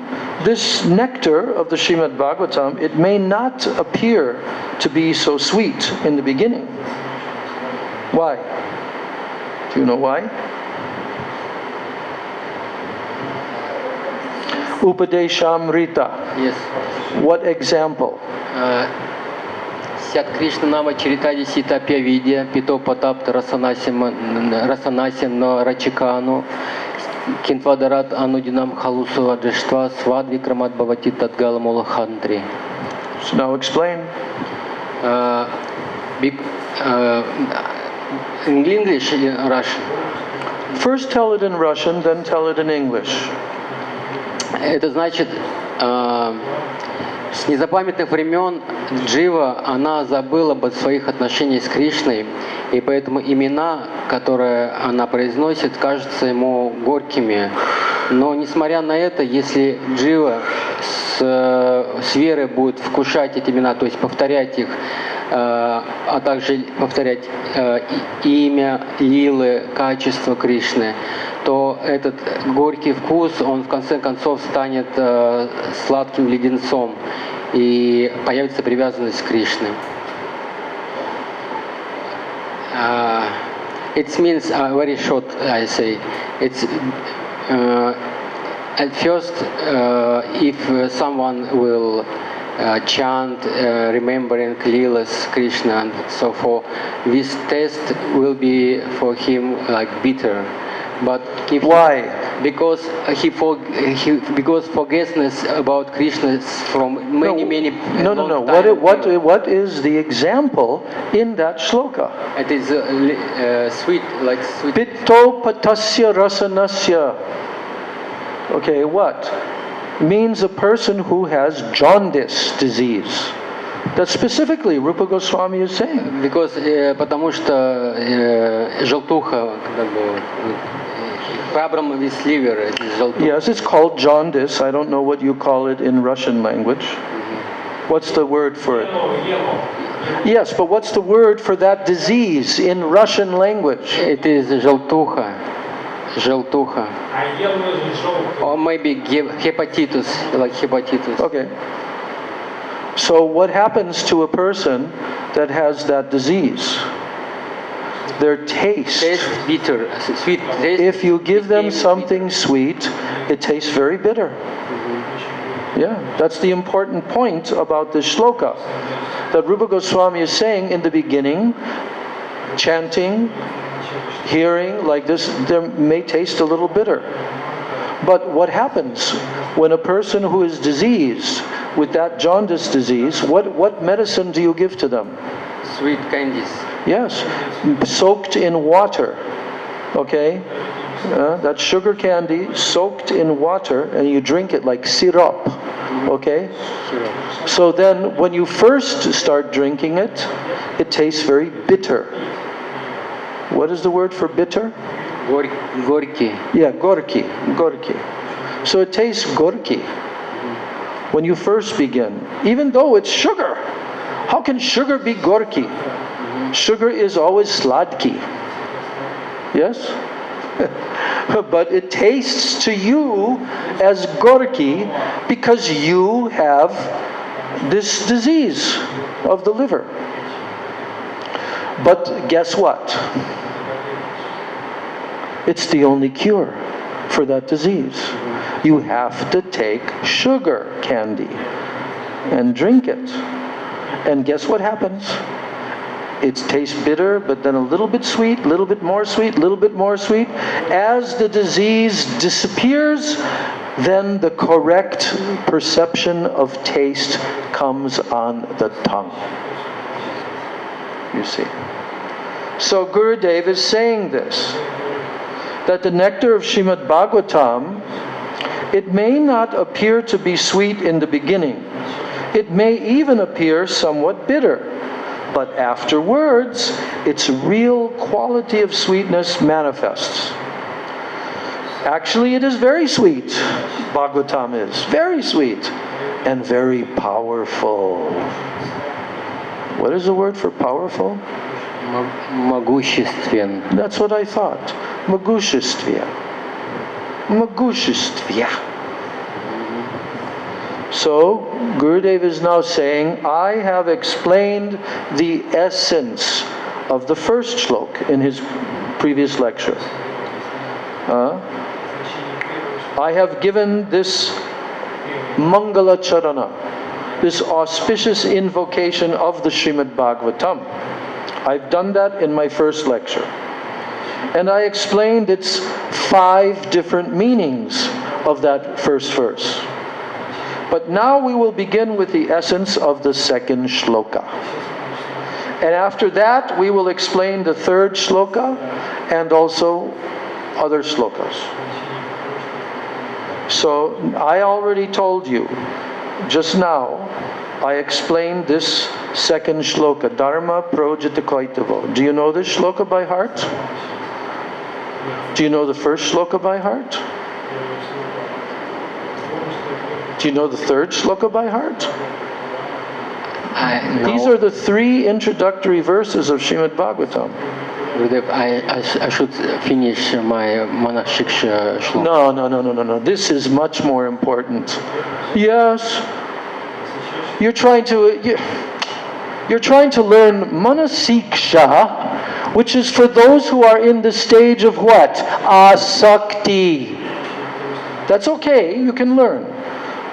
this nectar of the Srimad Bhagavatam, it may not appear to be so sweet in the beginning. Why? Do you know why? Upadeshamrita. Yes. What example? Сят Кришна Нама Чаритади Сита Пьявидья, Пито Патапта Расанасин Рачикану, Кинтвадарат Анудинам Халусова Дрештва, Свадви Крамат Бавати Тадгала Молахантри. So now explain. In English, Russian. First tell it in Russian, then tell it in English. Это значит, с незапамятных времен Джива, она забыла об своих отношениях с Кришной, и поэтому имена, которые она произносит, кажутся ему горькими. Но несмотря на это, если Джива с верой будет вкушать эти имена, то есть повторять их, а также повторять имя, лилы, качество Кришны, то этот горький вкус, он в конце концов станет сладким леденцом, и появится привязанность к Кришне. It means very short, I say. It's at first, if someone will chant, remembering Leelas, Krishna, and so forth, this taste will be for him like bitter. But if Why? Because because forgetfulness about Krishna from many No. long time. What is the example in that shloka? It is sweet, like sweet. Pitto patasya rasanasya. Okay, what? Means a person who has jaundice disease. That specifically Rupa Goswami is saying. Because потому что желтуха, как бы, problem with liver, it is желтуха. Yes, it's called jaundice. I don't know what you call it in Russian language. What's the word for it? Yes, but what's the word for that disease in Russian language? It is желтуха. Желтуха. Or maybe hepatitis, like hepatitis. Okay. So what happens to a person that has that disease? Their taste. Taste bitter, sweet taste. If you give them something sweet, it tastes very bitter. Yeah, that's the important point about this shloka. That Rupa Goswami is saying in the beginning, chanting, hearing like this, there may taste a little bitter. But what happens when a person who is diseased with that jaundice disease, what medicine do you give to them? Sweet candies. Yes, soaked in water. Okay? That sugar candy soaked in water, and you drink it like syrup. Okay? So then when you first start drinking it, it tastes very bitter. What is the word for bitter? Горький. Yeah, gorky. So it tastes gorky when you first begin, even though it's sugar. How can sugar be gorky? Sugar is always sladky. Yes? But it tastes to you as gorky because you have this disease of the liver. But guess what? It's the only cure for that disease. You have to take sugar candy and drink it. And guess what happens? It tastes bitter, but then a little bit sweet, a little bit more sweet, a little bit more sweet. As the disease disappears, then the correct perception of taste comes on the tongue. You see. So Gurudev is saying this, that the nectar of Srimad Bhagavatam, it may not appear to be sweet in the beginning. It may even appear somewhat bitter. But afterwards, its real quality of sweetness manifests. Actually, it is very sweet. Bhagavatam is very sweet and very powerful. What is the word for powerful? Могуществен. That's what I thought. Могуществие. Могуществие. So, Gurudev is now saying, I have explained the essence of the first shlok in his previous lecture. I have given this Mangala Charana, this auspicious invocation of the Srimad Bhagavatam. I've done that in my first lecture. And I explained its 5 different meanings of that first verse. But now we will begin with the essence of the second shloka. And after that, we will explain the third shloka and also other shlokas. So, I already told you, just now, I explained this second shloka, Dharma Projita Kaitavo. Do you know this shloka by heart? Do you know the first shloka by heart? Do you know the third shloka by heart? No. These are the 3 introductory verses of Srimad Bhagavatam. Gurudev, I should finish my monastic shloka. No. This is much more important. Yes. You're trying to learn Manasiksha, which is for those who are in the stage of what? Asakti. That's okay, you can learn.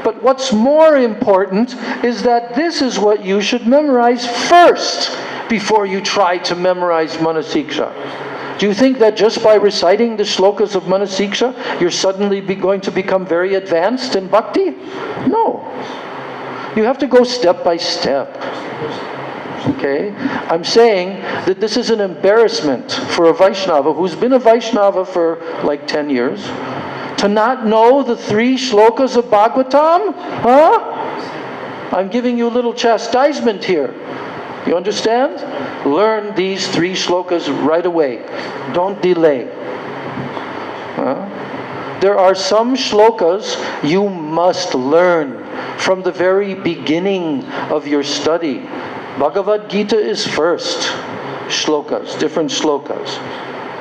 But what's more important is that this is what you should memorize first before you try to memorize Manasiksha. Do you think that just by reciting the shlokas of Manasiksha, you're suddenly going to become very advanced in bhakti? No. You have to go step by step. Okay? I'm saying that this is an embarrassment for a Vaishnava who's been a Vaishnava for like 10 years to not know the 3 shlokas of Bhagavatam? Huh? I'm giving you a little chastisement here. You understand? Learn these 3 shlokas right away. Don't delay. Huh? There are some shlokas you must learn from the very beginning of your study. Bhagavad Gita is first. Shlokas, different shlokas.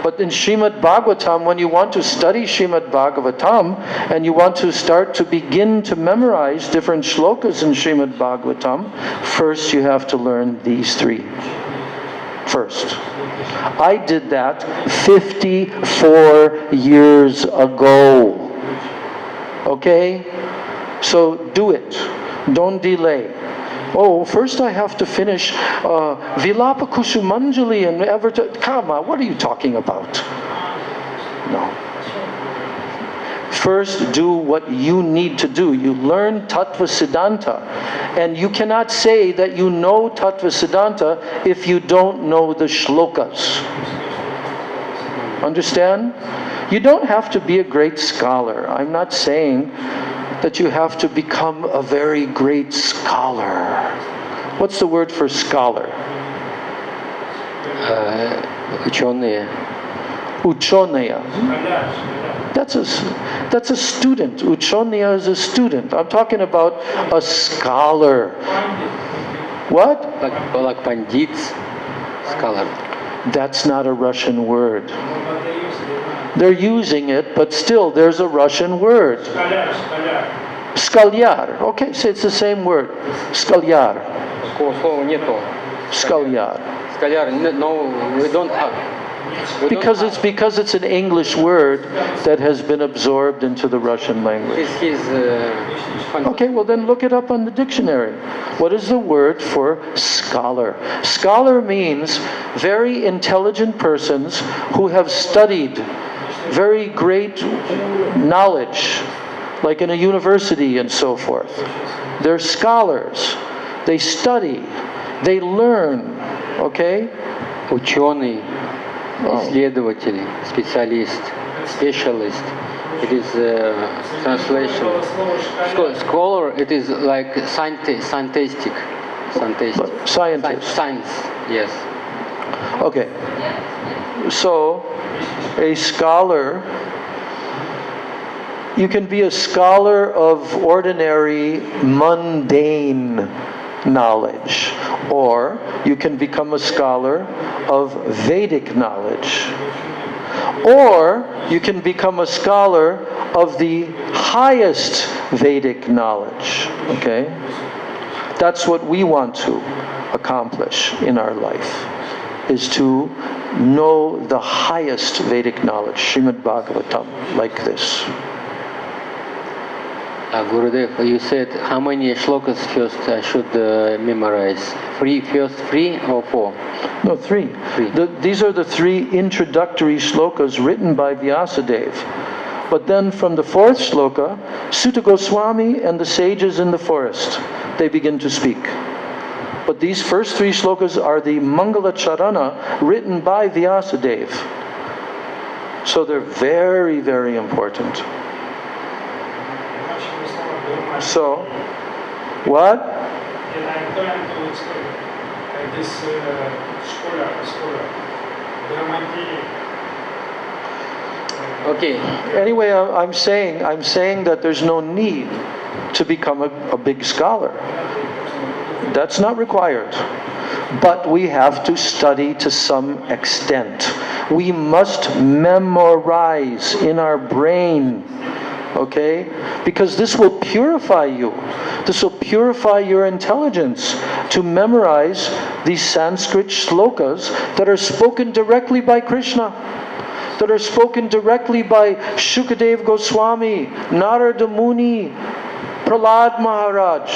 But in Srimad Bhagavatam, when you want to study Srimad Bhagavatam and you want to start to begin to memorize different shlokas in Srimad Bhagavatam, first you have to learn these 3. First. I did that 54 years ago. Okay? So do it. Don't delay. Oh, first I have to finish Vilapa Kusumanjali and Kama. What are you talking about? No. First do what you need to do. You learn Tattva Siddhanta. And you cannot say that you know Tattva Siddhanta if you don't know the shlokas. Understand? You don't have to be a great scholar. I'm not saying that you have to become a very great scholar. What's the word for scholar? Ученые. Uchoneya. That's a student. Uchoneya is a student. I'm talking about a scholar. What? Like pandit, scholar. That's not a Russian word. They're using it, but still there's a Russian word. Skalyar. Okay, so it's the same word. Skalyar. Такого слова нету. Skalyar. Скаляр, no, we don't have. Because it's an English word that has been absorbed into the Russian language. Okay, well then look it up on the dictionary. What is the word for scholar? Scholar means very intelligent persons who have studied very great knowledge, like in a university and so forth. They're scholars. They study. They learn. Okay? Ученый, исследователь, специалист, specialist. It is translation. Scholar, it is like scientist. Scientist. Science, yes. Okay. So, a scholar, you can be a scholar of ordinary, mundane knowledge, or you can become a scholar of Vedic knowledge, or you can become a scholar of the highest Vedic knowledge. Okay? That's what we want to accomplish in our life, is to know the highest Vedic knowledge, Srimad Bhagavatam, like this. Gurudev, you said how many shlokas first I should memorize? Three or four? No, three. Three. These are the three introductory shlokas written by Vyasadeva. But then from the fourth shloka, Sutta Goswami and the sages in the forest, they begin to speak. But these first three shlokas are the Mangala Charana written by Vyasadeva. So they're very, very important. So, what? I'm trying to explain. This scholar, Okay. Anyway, I'm saying that there's no need to become a big scholar. That's not required. But we have to study to some extent. We must memorize in our brain, okay? Because this will purify you. This will purify your intelligence to memorize these Sanskrit shlokas that are spoken directly by Krishna, that are spoken directly by Shukadev Goswami, Narada Muni, Prahlad Maharaj.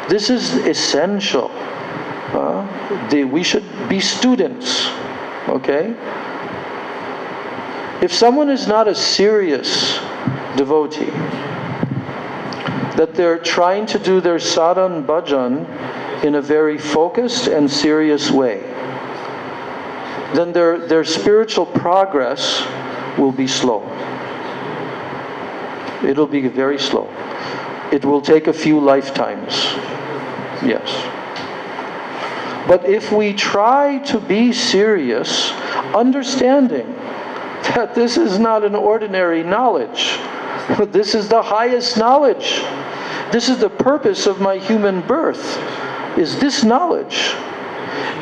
This is essential. We should be students, okay? If someone is not a serious devotee, that they're trying to do their sadhan bhajan in a very focused and serious way, then their spiritual progress will be slow. It'll be very slow. It will take a few lifetimes. Yes. But if we try to be serious, understanding that this is not an ordinary knowledge, this is the highest knowledge. This is the purpose of my human birth, is this knowledge.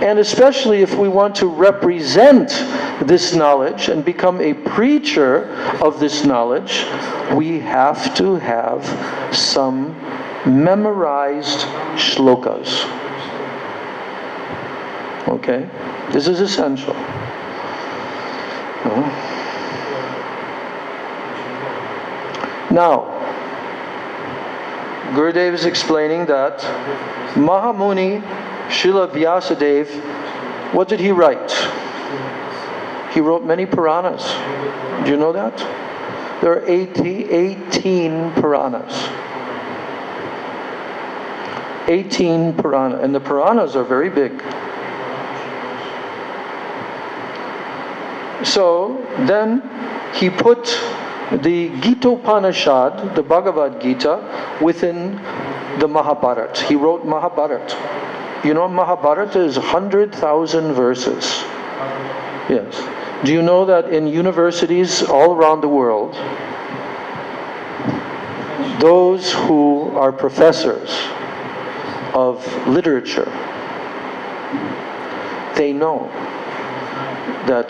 And especially if we want to represent this knowledge and become a preacher of this knowledge, we have to have some memorized shlokas. Okay? This is essential. Now, Gurudev is explaining that Mahamuni Srila Vyasadeva, what did he write? He wrote many Puranas. Do you know that? There are 18 Puranas. 18 Puranas. And the Puranas are very big. So then he put the Gita-upanishad, the Bhagavad Gita, within the Mahabharata. He wrote Mahabharata. You know, Mahabharata is 100,000 verses. Yes. Do you know that in universities all around the world, those who are professors of literature, they know that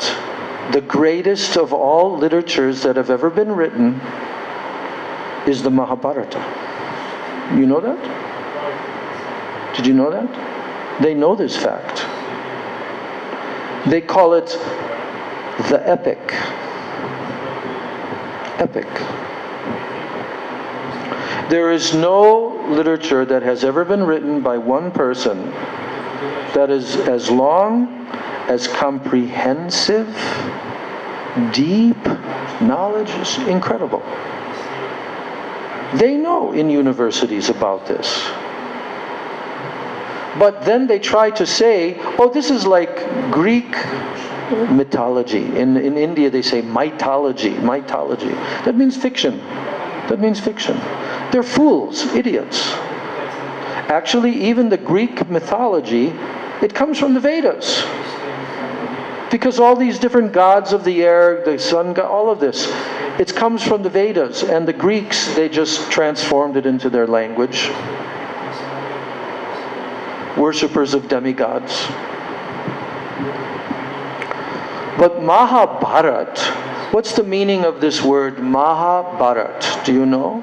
the greatest of all literatures that have ever been written is the Mahabharata. You know that? Did you know that? They know this fact. They call it the epic. Epic. There is no literature that has ever been written by one person that is as long, as comprehensive, deep knowledge. Is incredible. They know in universities about this. But then they try to say, oh, this is like Greek mythology. In India they say mythology. That means fiction. That means fiction. They're fools, idiots. Actually, even the Greek mythology, it comes from the Vedas. Because all these different gods of the air, the sun god, all of this, it comes from the Vedas. And the Greeks, they just transformed it into their language. Worshippers of demigods. But Mahabharat, what's the meaning of this word Mahabharat? Do you know?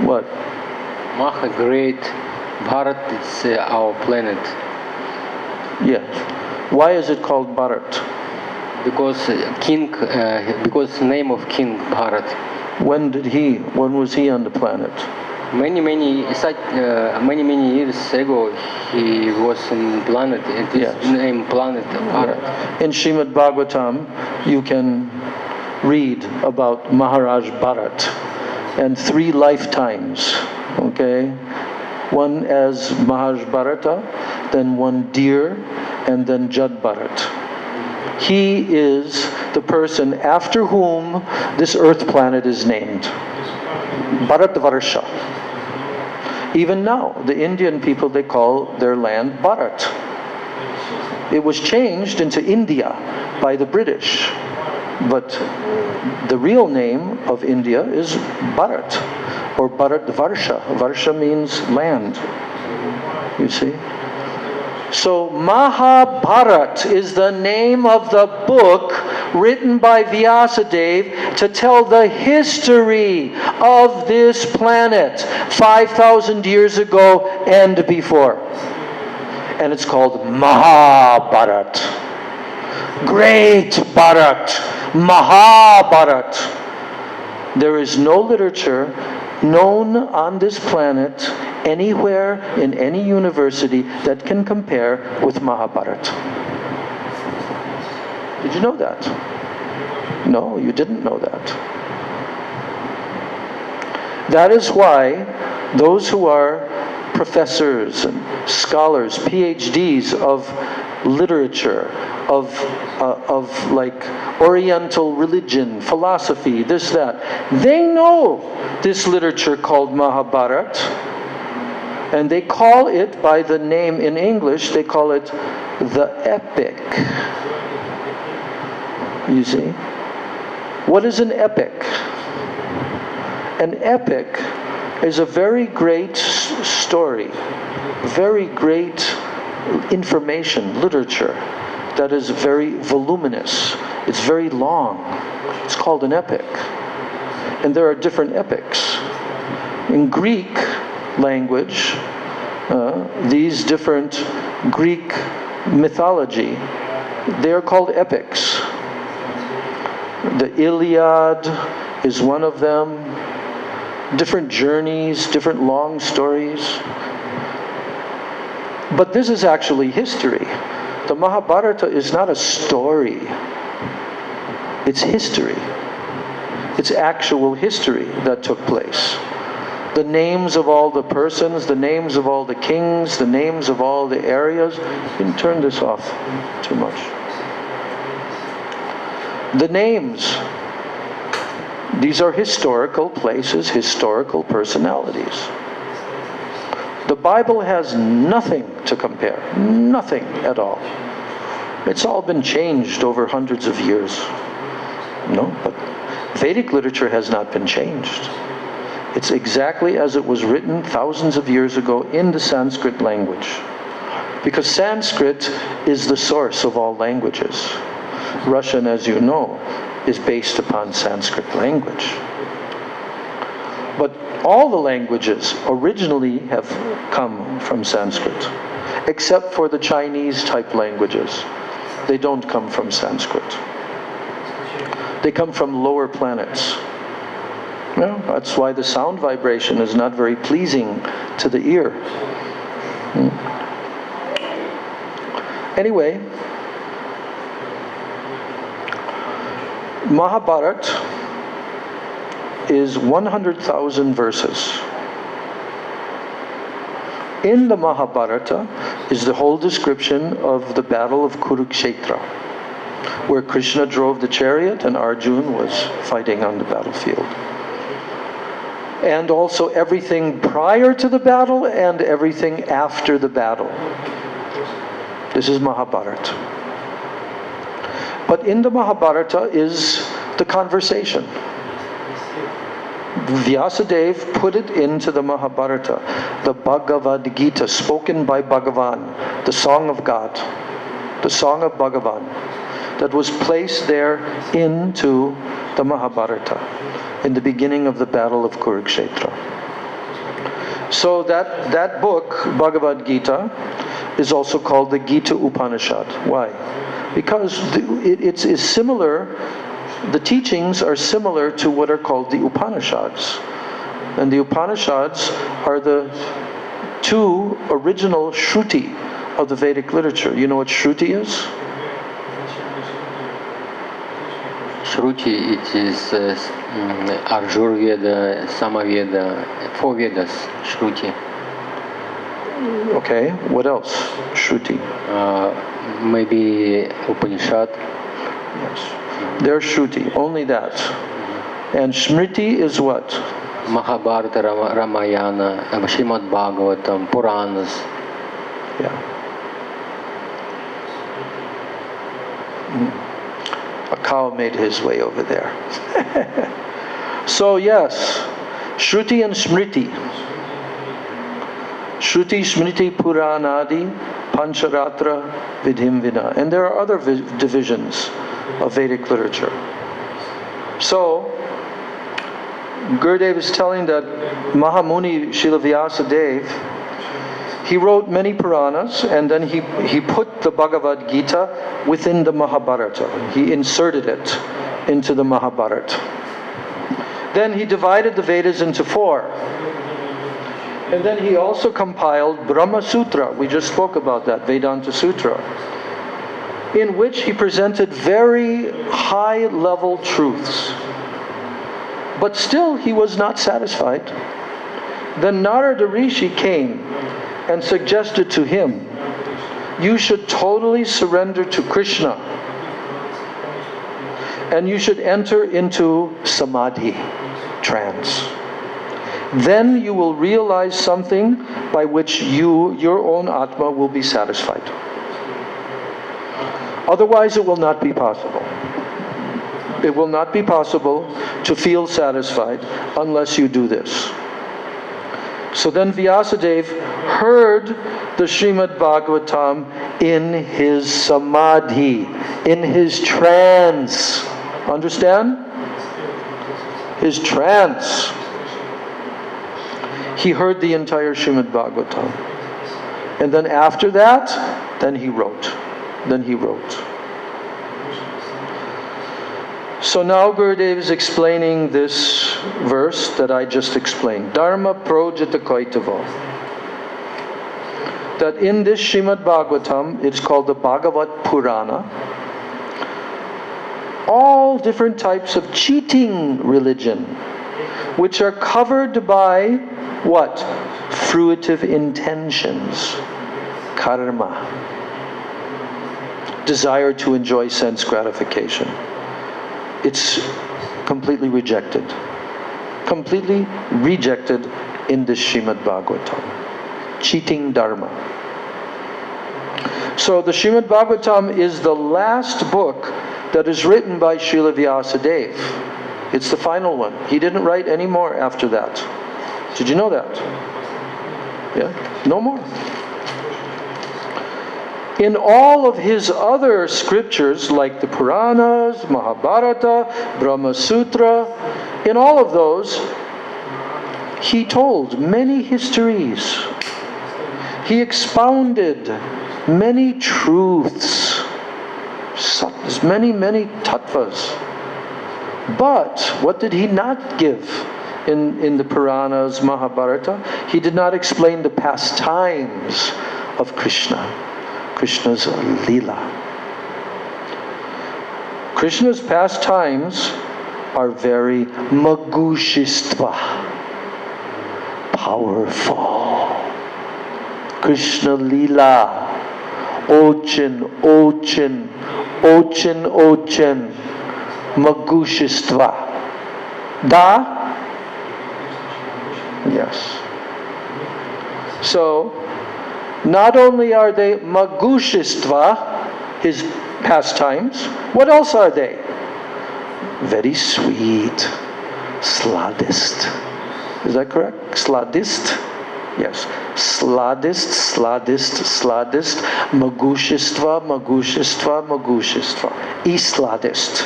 What? Maha, great. Bharat, it's our planet. Yes. Why is it called Bharat? Because king, because name of King Bharat. When was he on the planet? Many years ago, he was in planet. It is Yes. named planet Bharat. In Srimad Bhagavatam, you can read about Maharaj Bharat and 3 lifetimes, okay? One as Maharaj Bharata, then one deer, and then Jad Bharat. He is the person after whom this earth planet is named. Bharatvarsha. Even now, the Indian people, they call their land Bharat. It was changed into India by the British. But the real name of India is Bharat, or Bharatvarsha. Varsha means land, you see. So Mahabharat is the name of the book written by Vyasadeva to tell the history of this planet 5,000 years ago and before. And it's called Mahabharat. Great Bharat. Mahabharat. There is no literature known on this planet anywhere in any university that can compare with Mahabharat. Did you know that? No, you didn't know that. That is why those who are professors and scholars, PhDs of literature, of like Oriental religion, philosophy, this, that, they know this literature called Mahabharat, and they call it by the name in English, they call it the epic. You see? What is an epic? An epic is a very great story, very great information, literature that is very voluminous. It's very long. It's called an epic. And there are different epics. In Greek language, these different Greek mythology, they are called epics. The Iliad is one of them. Different journeys, different long stories. But this is actually history. The Mahabharata is not a story. It's history. It's actual history that took place. The names of all the persons, the names of all the kings, the names of all the areas. You can turn this off too much. The names. These are historical places, historical personalities. The Bible has nothing to compare. Nothing at all. It's all been changed over hundreds of years. No, but Vedic literature has not been changed. It's exactly as it was written thousands of years ago in the Sanskrit language. Because Sanskrit is the source of all languages. Russian, as you know, is based upon Sanskrit language. But all the languages originally have come from Sanskrit, except for the Chinese type languages. They don't come from Sanskrit. They come from lower planets. Well, that's why the sound vibration is not very pleasing to the ear. Anyway, Mahabharat is 100,000 verses. In the Mahabharata is the whole description of the battle of Kurukshetra, where Krishna drove the chariot and Arjuna was fighting on the battlefield. And also everything prior to the battle and everything after the battle. This is Mahabharata. But in the Mahabharata is the conversation. Vyasadeva put it into the Mahabharata, the Bhagavad Gita, spoken by Bhagavan, the song of God, the song of Bhagavan, that was placed there into the Mahabharata in the beginning of the battle of Kurukshetra. So that book, Bhagavad Gita, is also called the Gita Upanishad. Why? Because it's similar the teachings are similar to what are called the Upanishads. And the Upanishads are the two original Shruti of the Vedic literature. You know what Shruti is? Shruti, it is Arjurveda, Samaveda, 4 Vedas, Shruti. Okay, what else? Shruti. Maybe Upanishad. Yes. They're Shruti, only that. And Smriti is what? Mahabharata, Ramayana, Srimad Bhagavatam, Puranas. Yeah. A cow made his way over there. So yes, Shruti and Smriti. Shruti, Smriti, Puranadi, Pancharatra, Vidhim Vina. And there are other divisions of Vedic literature. So, Gurudev is telling that Mahamuni Srila Vyasadeva, he wrote many Puranas, and then he put the Bhagavad Gita within the Mahabharata. He inserted it into the Mahabharata. Then he divided the Vedas into 4. And then he also compiled Brahma Sutra. We just spoke about that, Vedanta Sutra, in which he presented very high-level truths. But still he was not satisfied. Then Narada Rishi came and suggested to him, you should totally surrender to Krishna and you should enter into samadhi, trance. Then you will realize something by which your own Atma will be satisfied. Otherwise it will not be possible. It will not be possible to feel satisfied unless you do this. So then Vyasadeva heard the Srimad Bhagavatam in his samadhi, in his trance. Understand? His trance. He heard the entire Srimad Bhagavatam. And then after that, then he wrote. So now Gurudev is explaining this verse that I just explained. Dharma projita kaitavo. That in this Srimad Bhagavatam, it's called the Bhagavat Purana. All different types of cheating religion, which are covered by what? Fruitive intentions. Karma. Desire to enjoy sense gratification. It's completely rejected. Completely rejected in this Srimad Bhagavatam. Cheating dharma. So the Srimad Bhagavatam is the last book that is written by Srila Vyasadeva. It's the final one. He didn't write any more after that. Did you know that? Yeah? No more. In all of his other scriptures, like the Puranas, Mahabharata, Brahma Sutra, in all of those, he told many histories. He expounded many truths, many tattvas. But what did he not give in the Puranas, Mahabharata? He did not explain the pastimes of Krishna. Krishna's Leela. Krishna's pastimes are very magushistva, powerful. Krishna Leela, ochin, magushistva. Da? Yes. So, not only are they magushistva, his pastimes, what else are they? Very sweet, sladist. Is that correct? Sladist? Yes. Sladist, magushistva, isladist.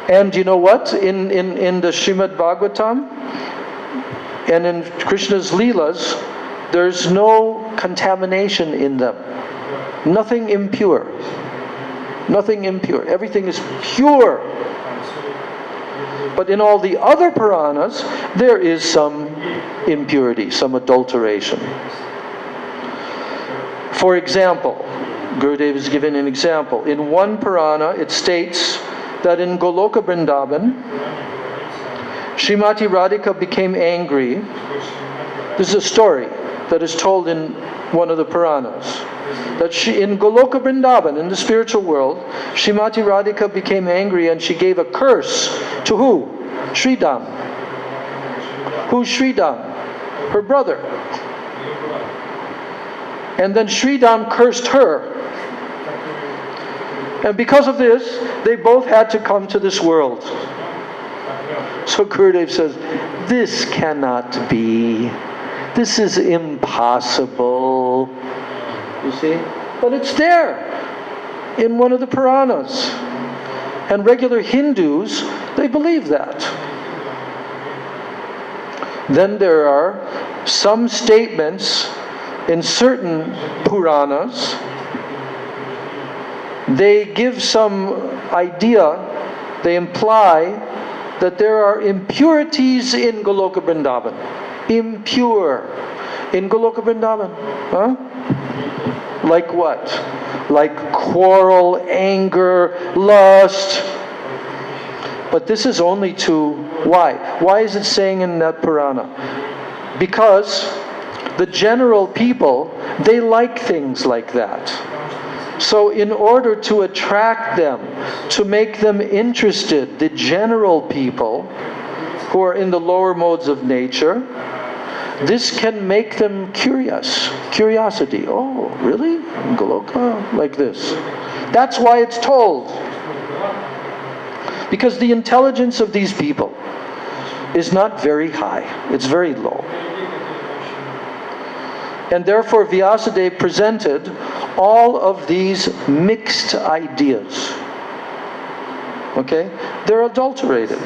And you know what? In the Srimad Bhagavatam and in Krishna's Leelas, there's no contamination in them. Nothing impure. Nothing impure. Everything is pure. But in all the other Puranas, there is some impurity, some adulteration. For example, Gurudev is given an example. In one Purana, it states that in Goloka Vrindavan, Srimati Radhika became angry. This is a story that is told in one of the Puranas. That in Goloka Vrindavan, in the spiritual world, Srimati Radhika became angry and she gave a curse to who? Sridham. Who's Sridham? Her brother. And then Sridham cursed her. And because of this, they both had to come to this world. So Gurudev says, this cannot be. This is impossible. You see? But it's there in one of the Puranas. And regular Hindus, they believe that. Then there are some statements in certain Puranas. They give some idea, they imply that there are impurities in Goloka Vrindavan. Impure. In Goloka Vrindavan. Huh? Like what? Like quarrel, anger, lust. But this is only to... Why? Why is it saying in that Purana? Because the general people, they like things like that. So in order to attract them, to make them interested, the general people who are in the lower modes of nature, this can make them curious. Curiosity. Oh, really? Goloka? Like this. That's why it's told. Because the intelligence of these people is not very high. It's very low. And therefore Vyasadeva presented all of these mixed ideas. Okay? They're adulterated.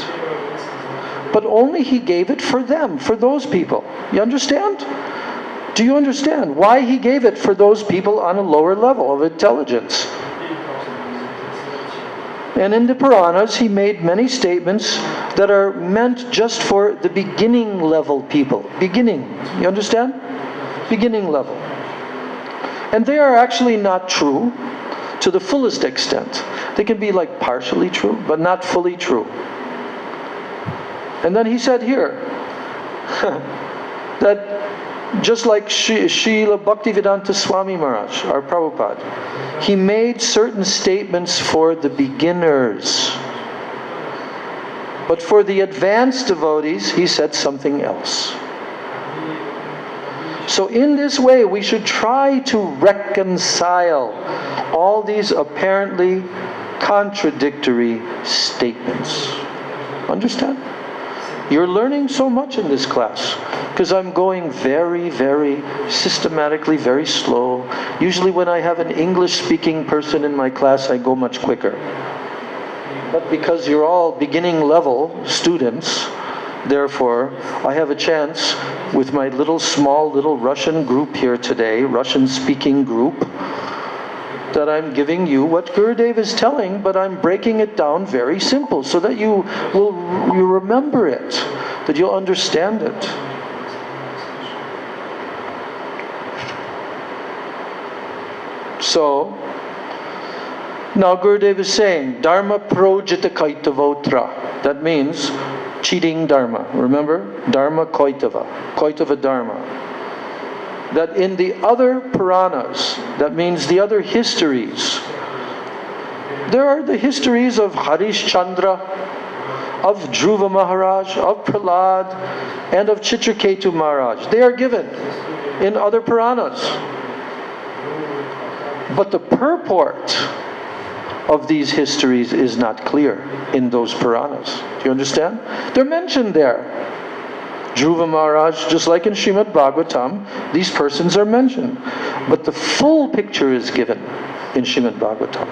But only he gave it for them, for those people. You understand? Do you understand why he gave it for those people on a lower level of intelligence? And in the Puranas, he made many statements that are meant just for the beginning level people. Beginning. You understand? Beginning level. And they are actually not true to the fullest extent. They can be like partially true, but not fully true. And then he said here that just like Srila Bhaktivedanta Swami Maharaj, our Prabhupada, he made certain statements for the beginners. But for the advanced devotees, he said something else. So in this way, we should try to reconcile all these apparently contradictory statements. Understand? You're learning so much in this class because I'm going very, very systematically, very slow. Usually when I have an English-speaking person in my class, I go much quicker. But because you're all beginning level students, therefore, I have a chance with my small little Russian group here today, Russian-speaking group, that I'm giving you what Gurudev is telling, but I'm breaking it down very simple so that you remember it, that you'll understand it. So, now Gurudev is saying, Dharma projita kaitavotra. That means cheating Dharma. Remember? Dharma koitava. Koitava Dharma. That in the other Puranas, that means the other histories, there are the histories of Harishchandra, of Dhruva Maharaj, of Prahlad, and of Chitraketu Maharaj. They are given in other Puranas. But the purport of these histories is not clear in those Puranas. Do you understand? They're mentioned there. Dhruva Maharaj, just like in Srimad Bhagavatam, these persons are mentioned. But the full picture is given in Srimad Bhagavatam.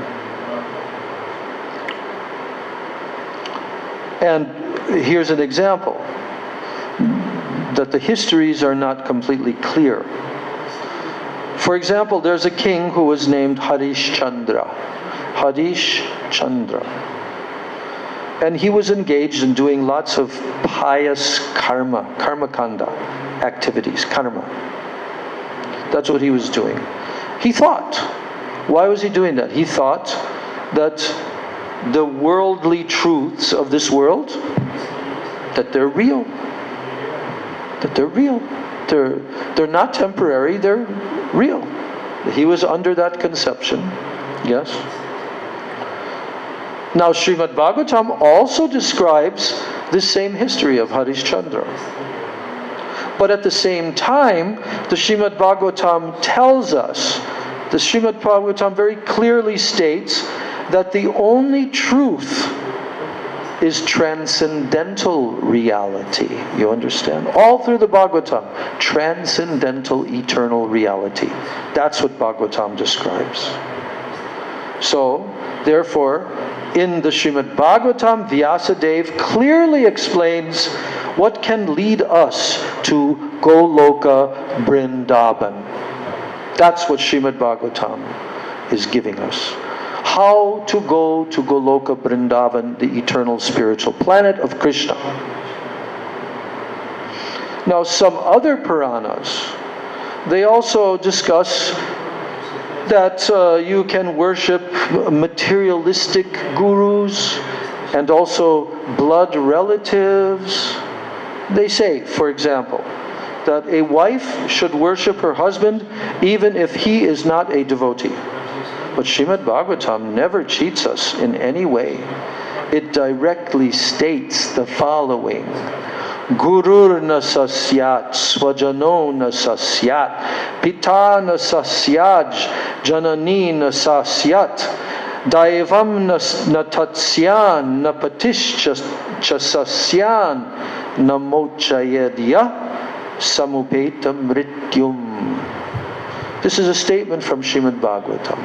And here's an example that the histories are not completely clear. For example, there's a king who was named Harishchandra. Harish Chandra. And he was engaged in doing lots of pious karma kanda activities, karma. That's what he was doing. He thought. Why was he doing that? He thought that the worldly truths of this world, that they're real. That they're real. They're not temporary, they're real. He was under that conception. Yes. Now, Srimad Bhagavatam also describes this same history of Harishchandra. But at the same time, the Srimad Bhagavatam tells us, the Srimad Bhagavatam very clearly states that the only truth is transcendental reality. You understand? All through the Bhagavatam, transcendental eternal reality. That's what Bhagavatam describes. So, therefore, in the Srimad Bhagavatam, Vyasadeva clearly explains what can lead us to Goloka Vrindavan. That's what Srimad Bhagavatam is giving us. How to go to Goloka Vrindavan, the eternal spiritual planet of Krishna. Now, some other Puranas, they also discuss that you can worship materialistic gurus and also blood relatives. They say, for example, that a wife should worship her husband even if he is not a devotee. But Srimad Bhagavatam never cheats us in any way. It directly states the following. Gurur na sasyat, swajano na sasyat, pita na sasyaj, janani na sasyat, daivam na tatsyan, na patishcha sasyan, na mochayedya, samupeta mrityum. This is a statement from Srimad Bhagavatam.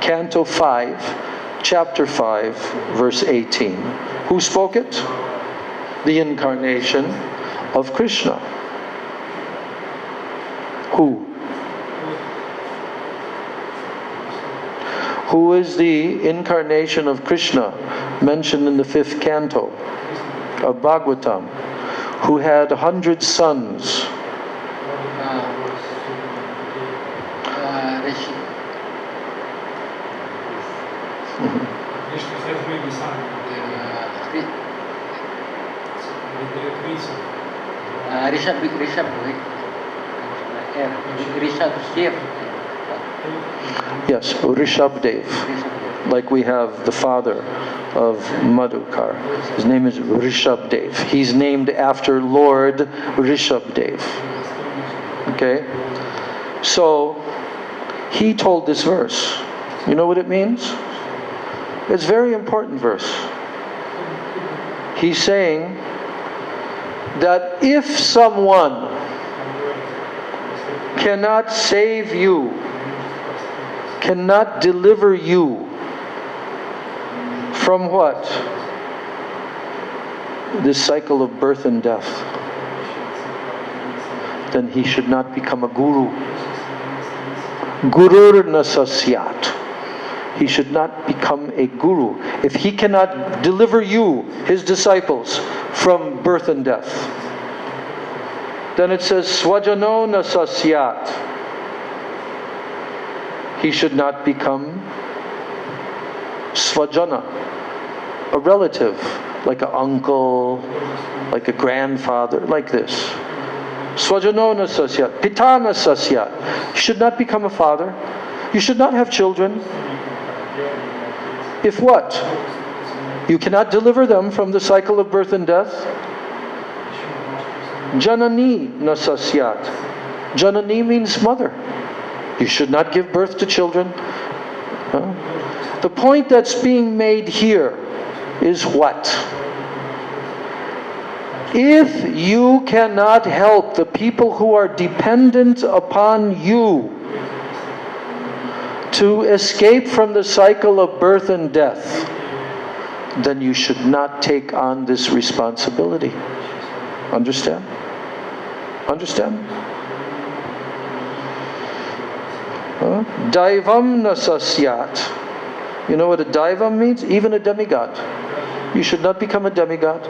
Canto 5, chapter 5, verse 18. Who spoke it? The incarnation of Krishna. Who? Who is the incarnation of Krishna mentioned in the 5th canto of Bhagavatam? Who had 100 sons? Yes, Rishabdev. Like we have the father of Madhukar. His name is Rishabdev. He's named after Lord Rishabdev. Okay? So, he told this verse. You know what it means? It's a very important verse. He's saying that if someone cannot save you, cannot deliver you from what? This cycle of birth and death, then he should not become a guru. Gurur na sasyat. He should not become a guru. If he cannot deliver you, his disciples, from birth and death, then it says, swajano na sasyat. He should not become swajana, a relative, like an uncle, like a grandfather, like this. Swajano na sasyat, pita na sasyat. He should not become a father. You should not have children. If what? You cannot deliver them from the cycle of birth and death. Janani na sasyat. Janani means mother. You should not give birth to children. The point that's being made here is what? If you cannot help the people who are dependent upon you to escape from the cycle of birth and death, then you should not take on this responsibility. Understand? Understand? Daivam na sasyat. You know what a daivam means? Even a demigod. You should not become a demigod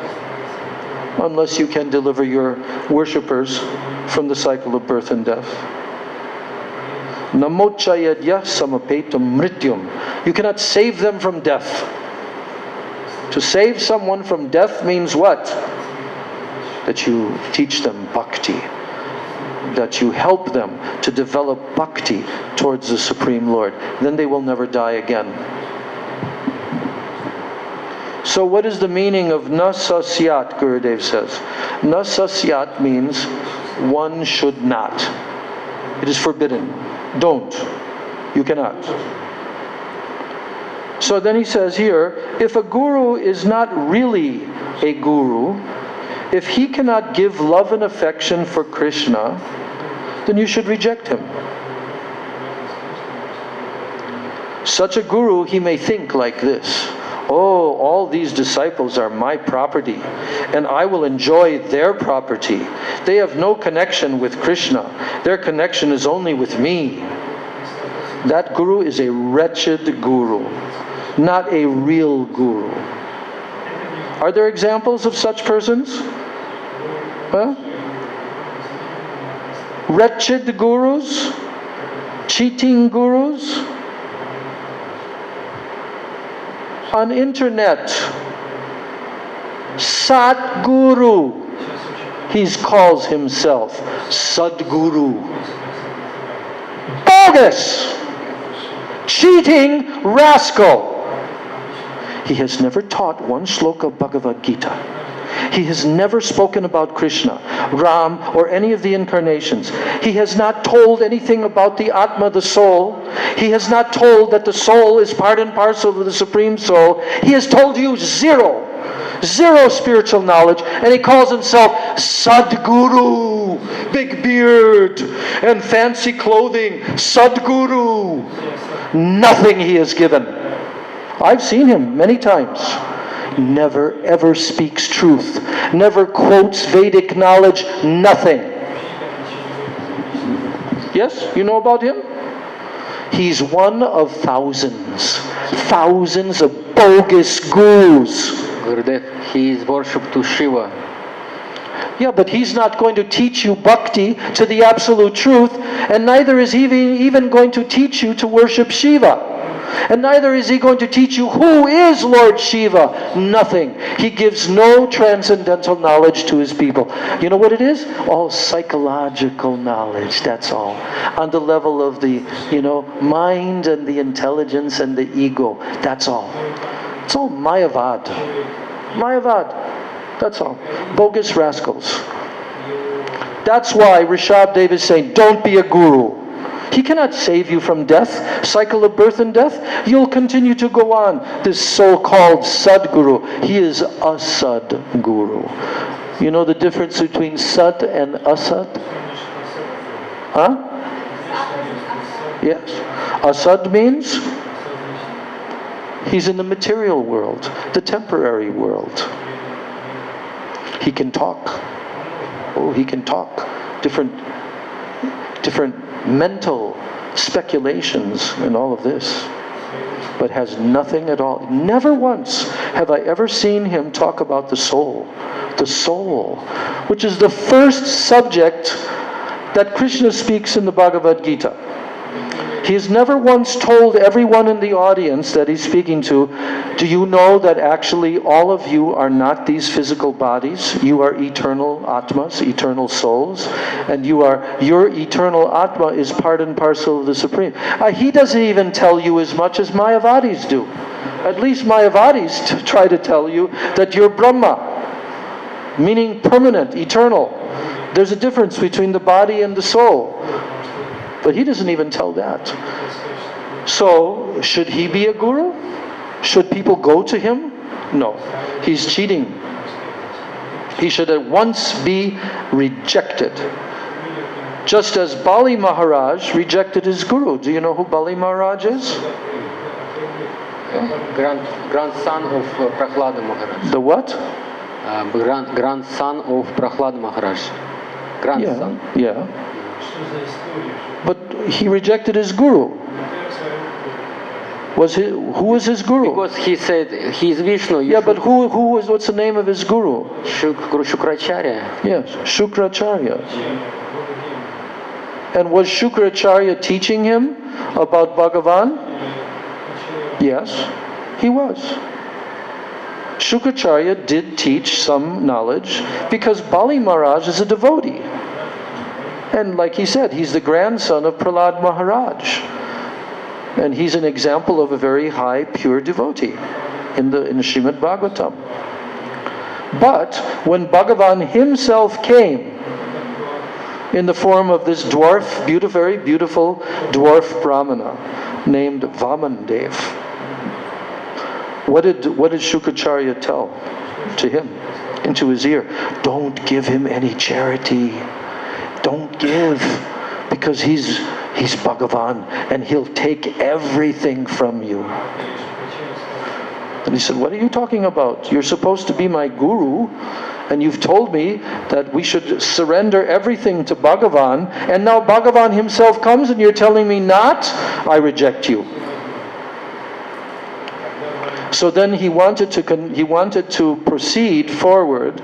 unless you can deliver your worshippers from the cycle of birth and death. Namochayadya samapetam mrityum. You cannot save them from death. To save someone from death means what? That you teach them bhakti. That you help them to develop bhakti towards the Supreme Lord. Then they will never die again. So what is the meaning of na sasyat, Gurudev says? Na sasyat means one should not. It is forbidden. Don't. You cannot. So then he says here, if a guru is not really a guru, if he cannot give love and affection for Krishna, then you should reject him. Such a guru, he may think like this: oh, all these disciples are my property, and I will enjoy their property. They have no connection with Krishna. Their connection is only with me. That guru is a wretched guru, not a real guru. Are there examples of such persons? Huh? Wretched gurus? Cheating gurus? On internet, Satguru, he calls himself Sadguru. Bogus! Cheating rascal! He has never taught one shloka of Bhagavad Gita. He has never spoken about Krishna, Ram, or any of the incarnations. He has not told anything about the Atma, the soul. He has not told that the soul is part and parcel of the Supreme Soul. He has told you zero spiritual knowledge, and he calls himself Sadguru, big beard and fancy clothing. Sadguru. Nothing he has given. I've seen him many times. Never ever speaks truth. Never quotes Vedic knowledge. Nothing. Yes, you know about him? He's one of thousands of bogus gurus. Gurudev, he is worshipped to Shiva. Yeah, but he's not going to teach you bhakti to the absolute truth, and neither is he even going to teach you to worship Shiva. And neither is he going to teach you who is Lord Shiva. Nothing. He gives no transcendental knowledge to his people. You know what it is? All psychological knowledge, that's all. On the level of the, mind and the intelligence and the ego. That's all. It's all Mayavad. Mayavad. That's all. Bogus rascals. That's why Rishabh Dev is saying, don't be a guru. He cannot save you from death, cycle of birth and death. You'll continue to go on. This so-called Sadguru, he is Asad Guru. You know the difference between Sad and Asad? Huh? Yes. Asad means he's in the material world, the temporary world. He can talk. Oh, he can talk. Different mental speculations and all of this, but has nothing at all. Never once have I ever seen him talk about the soul, which is the first subject that Krishna speaks in the Bhagavad Gita. He has never once told everyone in the audience that he's speaking to, do you know that actually all of you are not these physical bodies? You are eternal Atmas, eternal souls, and your eternal Atma is part and parcel of the Supreme. He doesn't even tell you as much as Mayavadis do. At least Mayavadis try to tell you that you're Brahma, meaning permanent, eternal. There's a difference between the body and the soul. But he doesn't even tell that. So, should he be a guru? Should people go to him? No. He's cheating. He should at once be rejected. Just as Bali Maharaj rejected his guru. Do you know who Bali Maharaj is? Grandson of Prahlada Maharaj. The what? Grandson of Prahlada Maharaj. Grandson. Yeah. But he rejected his guru. Who was his guru? Because he said he is Vishnu. You Yeah, but what's the name of his guru? Shukracharya. Yes, Shukracharya. And was Shukracharya teaching him about Bhagavan? Yes, he was. Shukracharya did teach some knowledge because Bali Maharaj is a devotee. And like he said, he's the grandson of Prahlad Maharaj. And he's an example of a very high, pure devotee in the Srimad Bhagavatam. But when Bhagavan himself came in the form of this dwarf, very beautiful dwarf Brahmana named Vamandev, what did Shukracharya tell to him into his ear? Don't give him any charity. Don't give, because he's Bhagavan and he'll take everything from you. And he said, what are you talking about? You're supposed to be my guru, and you've told me that we should surrender everything to Bhagavan, and now Bhagavan himself comes and you're telling me not? I reject you. So then he wanted to proceed forward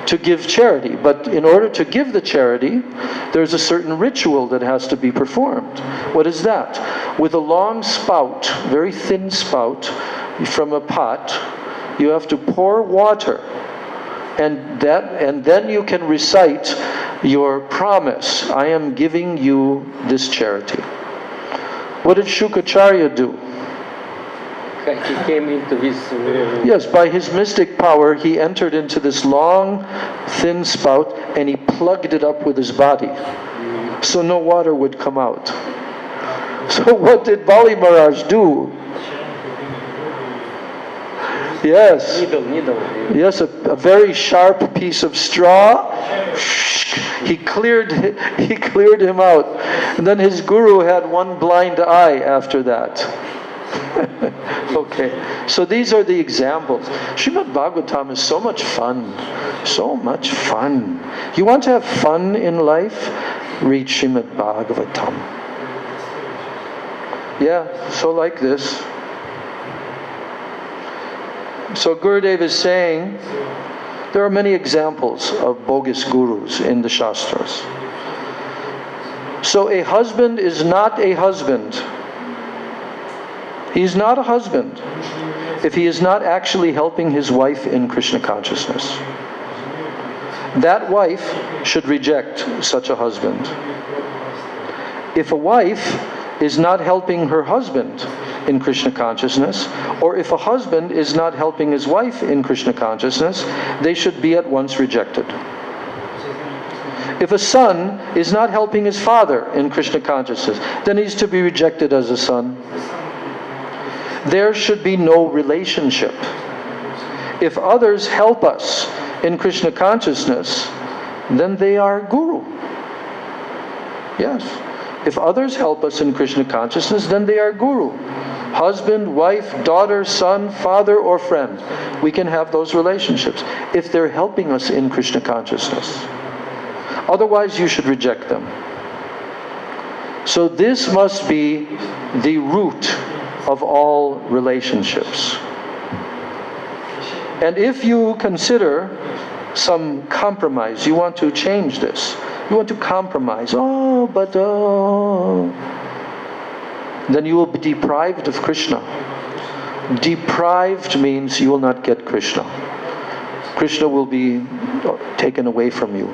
to give charity. But in order to give the charity, there's a certain ritual that has to be performed. What is that? With a long spout, very thin spout, from a pot, you have to pour water. And then you can recite your promise. I am giving you this charity. What did Shukracharya do? He came into this... Yes, by his mystic power, he entered into this long, thin spout and he plugged it up with his body. So no water would come out. So what did Bali Maharaj do? Yes. Needle. Yes, a very sharp piece of straw. He cleared him out. And then his guru had one blind eye after that. Okay, so these are the examples. Srimad Bhagavatam is so much fun. So much fun. You want to have fun in life? Read Srimad Bhagavatam. Yeah, so like this. So Gurudev is saying, there are many examples of bogus gurus in the Shastras. So a husband is not a husband. He's not a husband if he is not actually helping his wife in Krishna consciousness. That wife should reject such a husband. If a wife is not helping her husband in Krishna consciousness, or if a husband is not helping his wife in Krishna consciousness, they should be at once rejected. If a son is not helping his father in Krishna consciousness, then he's to be rejected as a son. There should be no relationship. If others help us in Krishna consciousness, then they are guru. Yes. If others help us in Krishna consciousness, then they are guru. Husband, wife, daughter, son, father, or friend. We can have those relationships if they're helping us in Krishna consciousness. Otherwise, you should reject them. So this must be the root of all relationships. And if you consider some compromise, you want to change this, you want to compromise, then you will be deprived of Krishna. Deprived means you will not get Krishna. Krishna will be taken away from you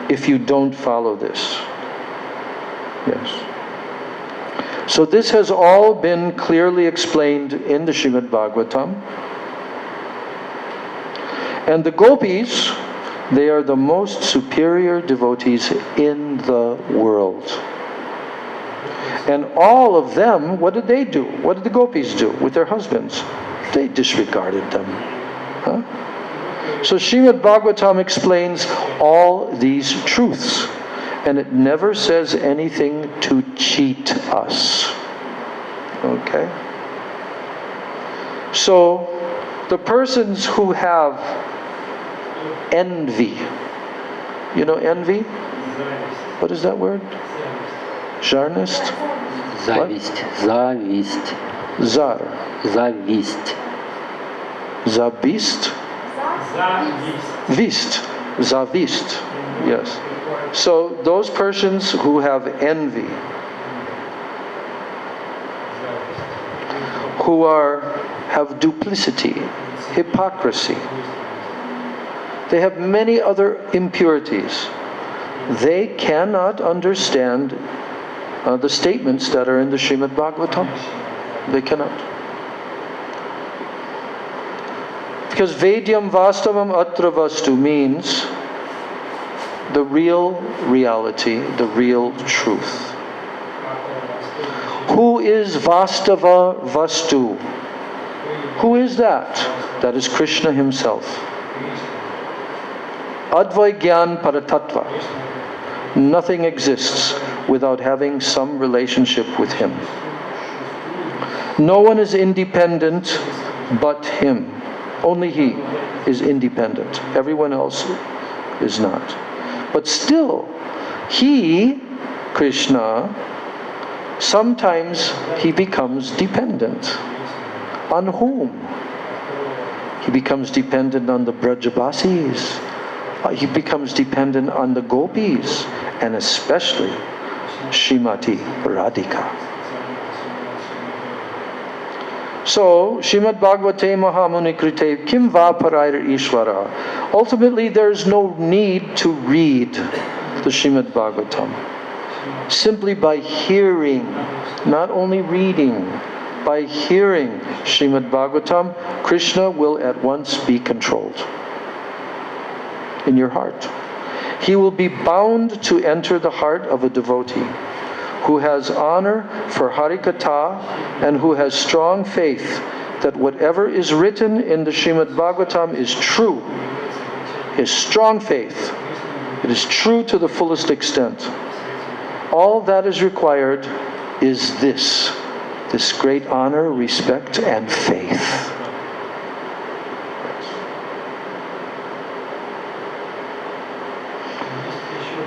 if you don't follow this. Yes. So this has all been clearly explained in the Srimad Bhagavatam. And the gopis, they are the most superior devotees in the world. And all of them, what did they do? What did the gopis do with their husbands? They disregarded them. So Srimad Bhagavatam explains all these truths. And it never says anything to cheat us. Okay? So, the persons who have envy. You know envy? What is that word? Jarnist? Зависть. Зависть. Zar. Зависть. Zabist? Vist. Zavist. Yes. So those persons who have envy, who have duplicity, hypocrisy, they have many other impurities. They cannot understand the statements that are in the Srimad Bhagavatam. They cannot. Because Vedyam Vastavam Atra Vastu means the real reality, the real truth. Who is Vastava Vastu? Who is that? That is Krishna himself. Advaigyan Paratattva. Nothing exists without having some relationship with him. No one is independent but him. Only he is independent. Everyone else is not. But still, he, Krishna, sometimes he becomes dependent. On whom? He becomes dependent on the Brajabasis. He becomes dependent on the gopis, and especially Srimati Radhika. So, Srimad Bhagavate Mahamuni Krite Kim Va Parair Ishvara. Ultimately, there is no need to read the Srimad Bhagavatam. Simply by hearing, not only reading, by hearing Srimad Bhagavatam, Krishna will at once be controlled in your heart. He will be bound to enter the heart of a devotee who has honor for Harikatha and who has strong faith that whatever is written in the Srimad Bhagavatam is true. His strong faith. It is true to the fullest extent. All that is required is this great honor, respect, and faith.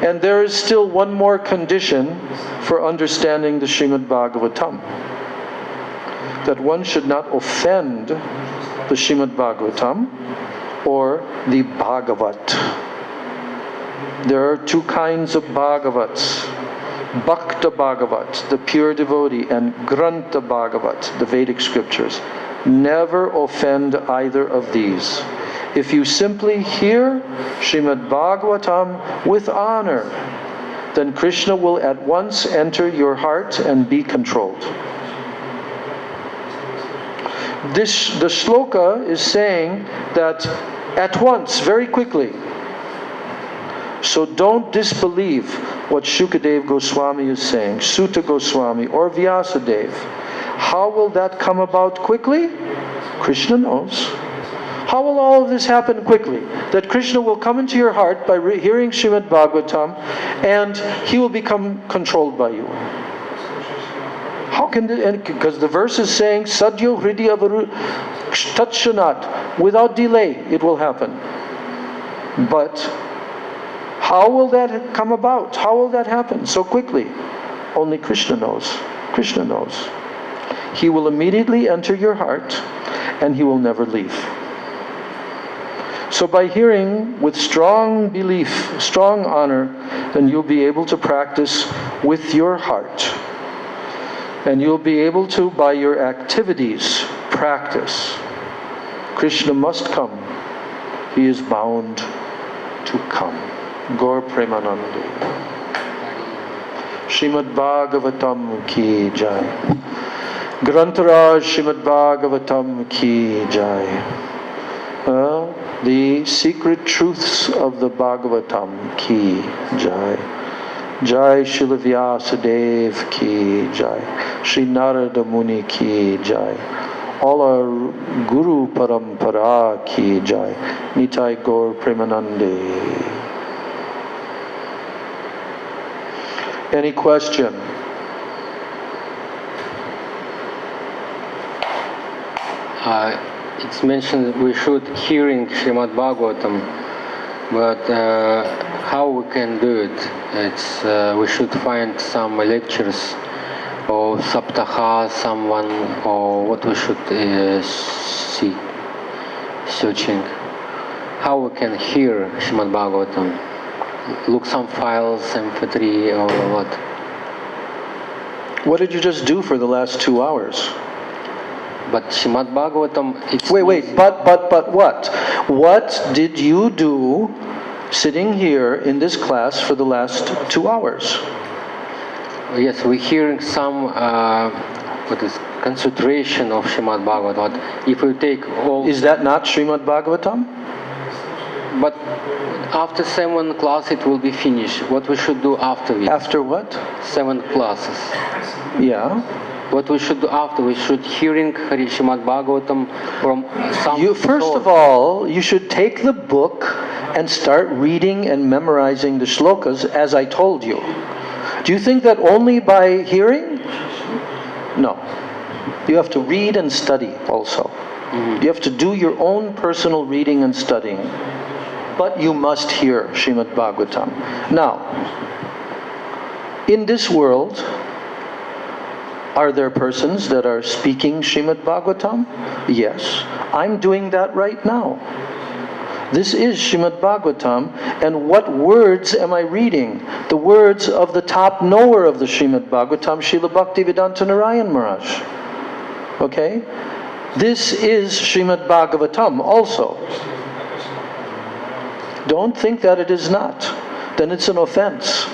And there is still one more condition for understanding the Srimad Bhagavatam. That one should not offend the Srimad Bhagavatam or the Bhagavat. There are two kinds of Bhagavats. Bhakta Bhagavat, the pure devotee, and Grantha Bhagavat, the Vedic scriptures. Never offend either of these. If you simply hear Srimad Bhagavatam with honor, then Krishna will at once enter your heart and be controlled. The shloka is saying that at once, very quickly. So don't disbelieve what Shukadev Goswami is saying, Sutta Goswami, or Vyasadeva. How will that come about quickly? Krishna knows. How will all of this happen quickly? That Krishna will come into your heart by hearing Srimad Bhagavatam, and he will become controlled by you. How can because the verse is saying, Sadhyo Hridya Varu Tatshanat, without delay it will happen. But how will that come about? How will that happen so quickly? Only Krishna knows. Krishna knows. He will immediately enter your heart, and he will never leave. So by hearing with strong belief, strong honor, then you'll be able to practice with your heart. And you'll be able to, by your activities, practice. Krishna must come. He is bound to come. Gaur Premanande. Srimad Bhagavatam ki jai. Grantaraj Srimad Bhagavatam ki jai. The secret truths of the Bhagavatam ki jai. Jai Srila Vyasadeva ki jai. Sri Narada Muni ki jai. All our Guru Parampara ki jai. Nitai Gaur Premanande. Any question? It's mentioned we should hearing Srimad Bhagavatam, but how we can do it? It's we should find some lectures or Saptaha, someone, or what we should see, searching. How we can hear Srimad Bhagavatam? Look some files, MP3 or what? What did you just do for the last 2 hours? But Srimad Bhagavatam, it's Wait, but what? What did you do sitting here in this class for the last 2 hours? Yes, we're hearing some what is concentration of Srimad Bhagavatam. But if we take all, Is that not Srimad Bhagavatam? but after 7 class it will be finished. What we should do after it? After what? 7 classes. Yeah. What we should do after? We should hearing Srimad Bhagavatam from some. First source. of all, you should take the book and start reading and memorizing the shlokas as I told you. Do you think that only by hearing? No. You have to read and study also. You have to do your own personal reading and studying. But you must hear Srimad Bhagavatam. Now, in this world, are there persons that are speaking Srimad Bhagavatam? Yes. I'm doing that right now. This is Srimad Bhagavatam, and what words am I reading? The words of the top knower of the Srimad Bhagavatam, Srila Bhaktivedanta Narayan Maharaj. Okay? This is Srimad Bhagavatam also. Don't think that it is not. Then it's an offense.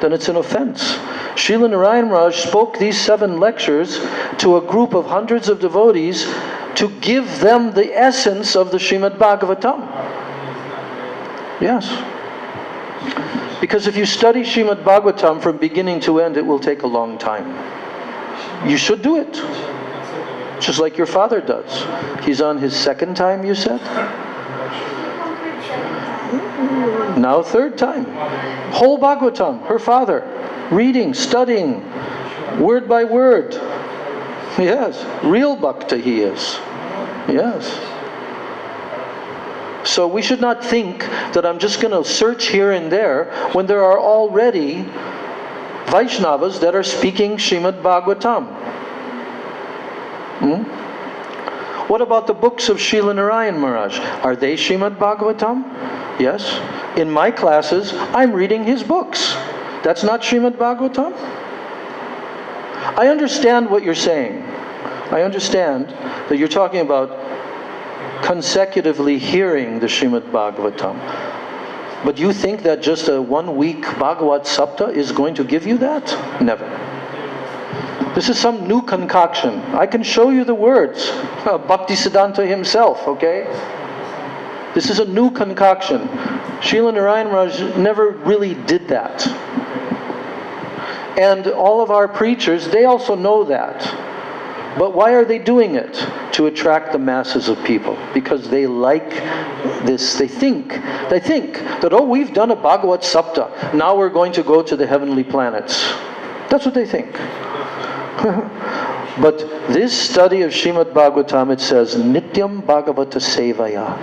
Then it's an offense. Srila Narayan Maharaj spoke these 7 lectures to a group of hundreds of devotees to give them the essence of the Srimad Bhagavatam. Yes. Because if you study Srimad Bhagavatam from beginning to end, it will take a long time. You should do it. Just like your father does. He's on his 2nd time, you said? Now 3rd time. Whole Bhagavatam, her father. Reading, studying, word by word. Yes, real bhakta he is. Yes. So we should not think that I'm just going to search here and there when there are already Vaishnavas that are speaking Srimad Bhagavatam. What about the books of Srila Narayan Maharaj? Are they Srimad Bhagavatam? Yes. In my classes, I'm reading his books. That's not Srimad Bhagavatam? I understand what you're saying. I understand that you're talking about consecutively hearing the Srimad Bhagavatam. But you think that just a 1-week Bhagavat Sapta is going to give you that? Never. This is some new concoction. I can show you the words. Bhaktisiddhanta himself, okay? This is a new concoction. Srila Narayan Maharaj never really did that. And all of our preachers, they also know that. But why are they doing it? To attract the masses of people. Because they like this. They think that, oh, we've done a Bhagavat Sapta. Now we're going to go to the heavenly planets. That's what they think. But this study of Srimad Bhagavatam, it says, Nityam Bhagavata Sevaya.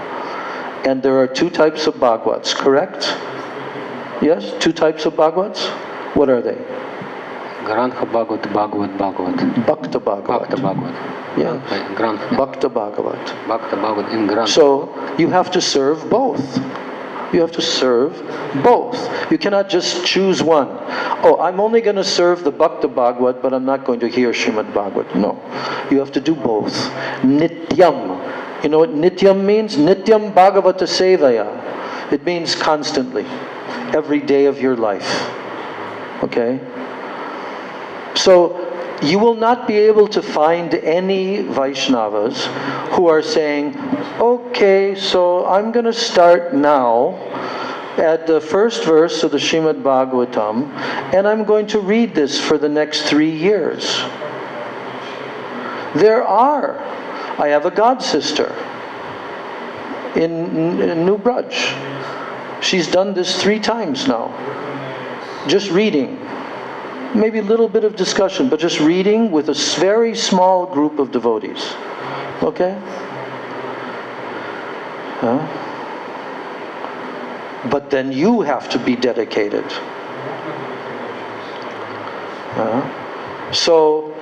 And there are 2 types of Bhagavats, correct? Yes? 2 types of Bhagavats? What are they? Grantha Bhagavat, Bhagavat, Bhagavat. Bhakta Bhagavat. Bhakta Bhagavat. Yeah. Grantha. Bhakta Bhagavat. Bhakta Bhagavat in Grantha. So, you have to serve both. You have to serve both. You cannot just choose one. Oh, I'm only going to serve the Bhakta Bhagavat, but I'm not going to hear Srimad Bhagavat. No. You have to do both. Nityam. You know what Nityam means? Nityam Bhagavata Sevaya. It means constantly. Every day of your life. Okay? So, you will not be able to find any Vaishnavas who are saying, okay, so I'm going to start now at the first verse of the Srimad Bhagavatam, and I'm going to read this for the next 3 years. There are. I have a god sister in New Braj. She's done this 3 times now. Just reading. Maybe a little bit of discussion, but just reading with a very small group of devotees. Okay? But then you have to be dedicated. So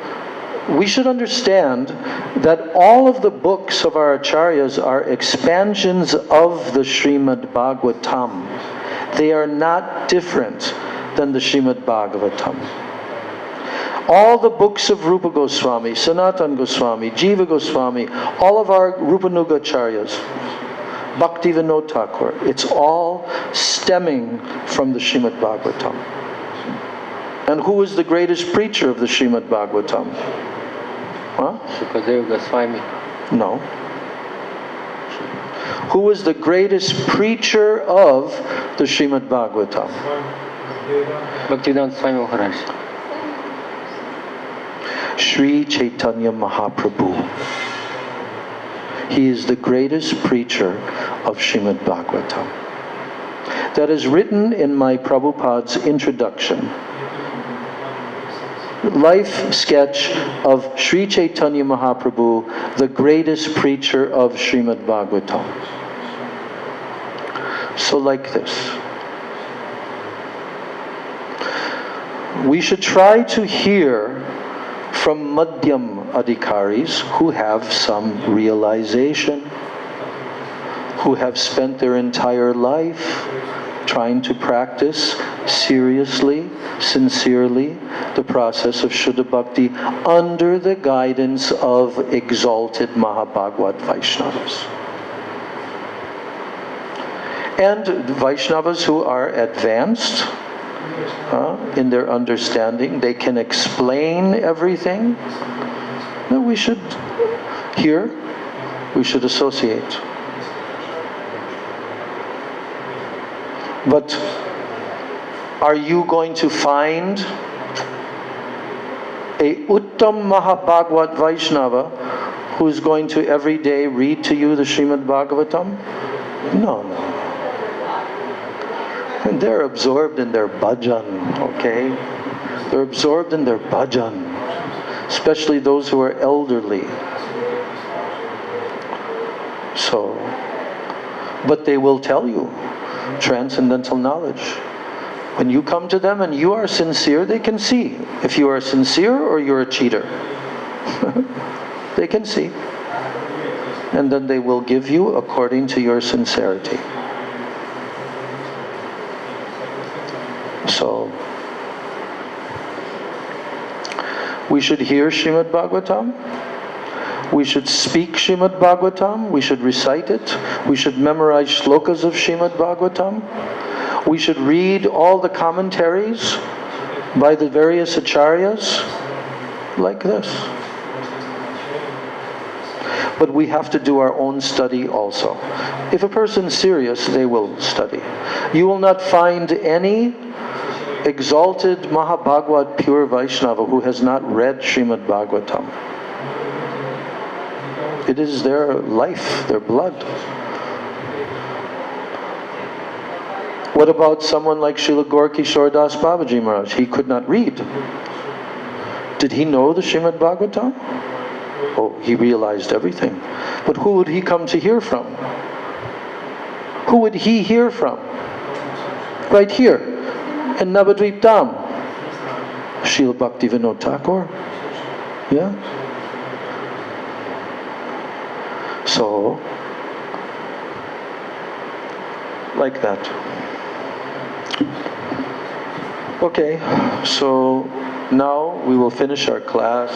we should understand that all of the books of our acharyas are expansions of the Srimad Bhagavatam. They are not different than the Srimad Bhagavatam. All the books of Rupa Goswami, Sanatan Goswami, Jiva Goswami, all of our Rupanuga acharyas, Bhakti Vinod Thakur, it's all stemming from the Srimad Bhagavatam. And who is the greatest preacher of the Srimad Bhagavatam? Huh? Shukadeva Goswami. No. Who is the greatest preacher of the Srimad Bhagavatam? Bhaktivedanta Swami Maharaj. Sri Chaitanya Mahaprabhu. He is the greatest preacher of Srimad Bhagavatam. That is written in my Prabhupada's introduction. Life sketch of Sri Chaitanya Mahaprabhu, the greatest preacher of Srimad Bhagavatam. So like this. We should try to hear from Madhyam Adhikaris who have some realization, who have spent their entire life trying to practice seriously, sincerely, the process of Shuddha Bhakti under the guidance of exalted Mahabhagavad Vaishnavas. And Vaishnavas who are advanced in their understanding, they can explain everything. No, we should hear, we should associate. But are you going to find a Uttam Mahabhagavad Vaishnava who is going to every day read to you the Srimad Bhagavatam? No. And they're absorbed in their bhajan, okay? They're absorbed in their bhajan, especially those who are elderly. So, but they will tell you transcendental knowledge. When you come to them and you are sincere, they can see if you are sincere or you're a cheater. They can see. And then they will give you according to your sincerity. So, we should hear Srimad Bhagavatam. We should speak Srimad Bhagavatam. We should recite it. We should memorize shlokas of Srimad Bhagavatam. We should read all the commentaries by the various acharyas like this. But we have to do our own study also. If a person is serious, they will study. You will not find any exalted Mahabhagavad pure Vaishnava who has not read Srimad Bhagavatam. It is their life, their blood. What about someone like Srila Gaura Das Babaji Maharaj? He could not read. Did he know the Srimad Bhagavatam? Oh, he realized everything. But who would he come to hear from? Who would he hear from? Right here, in Navadvip Dham. Srila Bhakti Vinod Thakur. Yeah? So, like that. Okay, so now we will finish our class.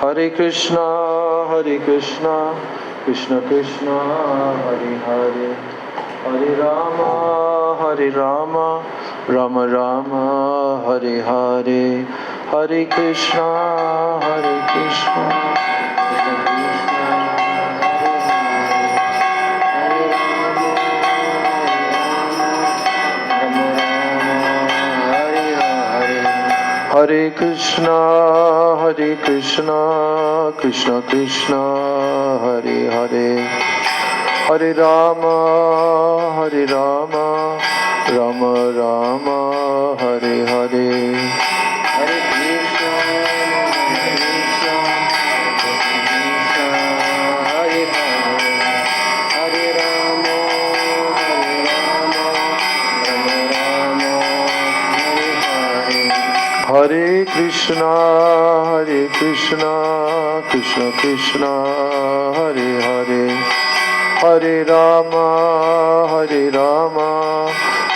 Hare Krishna, Krishna Krishna, Hare Hare, Hare Rama, Rama Rama, Hare Hare, Hare Krishna, Krishna Hare Krishna, Krishna Krishna, Hare Hare, Hare Rama, Rama Rama, Hare Hare, Hare Krishna, Hare Rama, Rama Rama, Hare Hare. Hare Krishna, Krishna Krishna, Hare Hare, Hare Rama,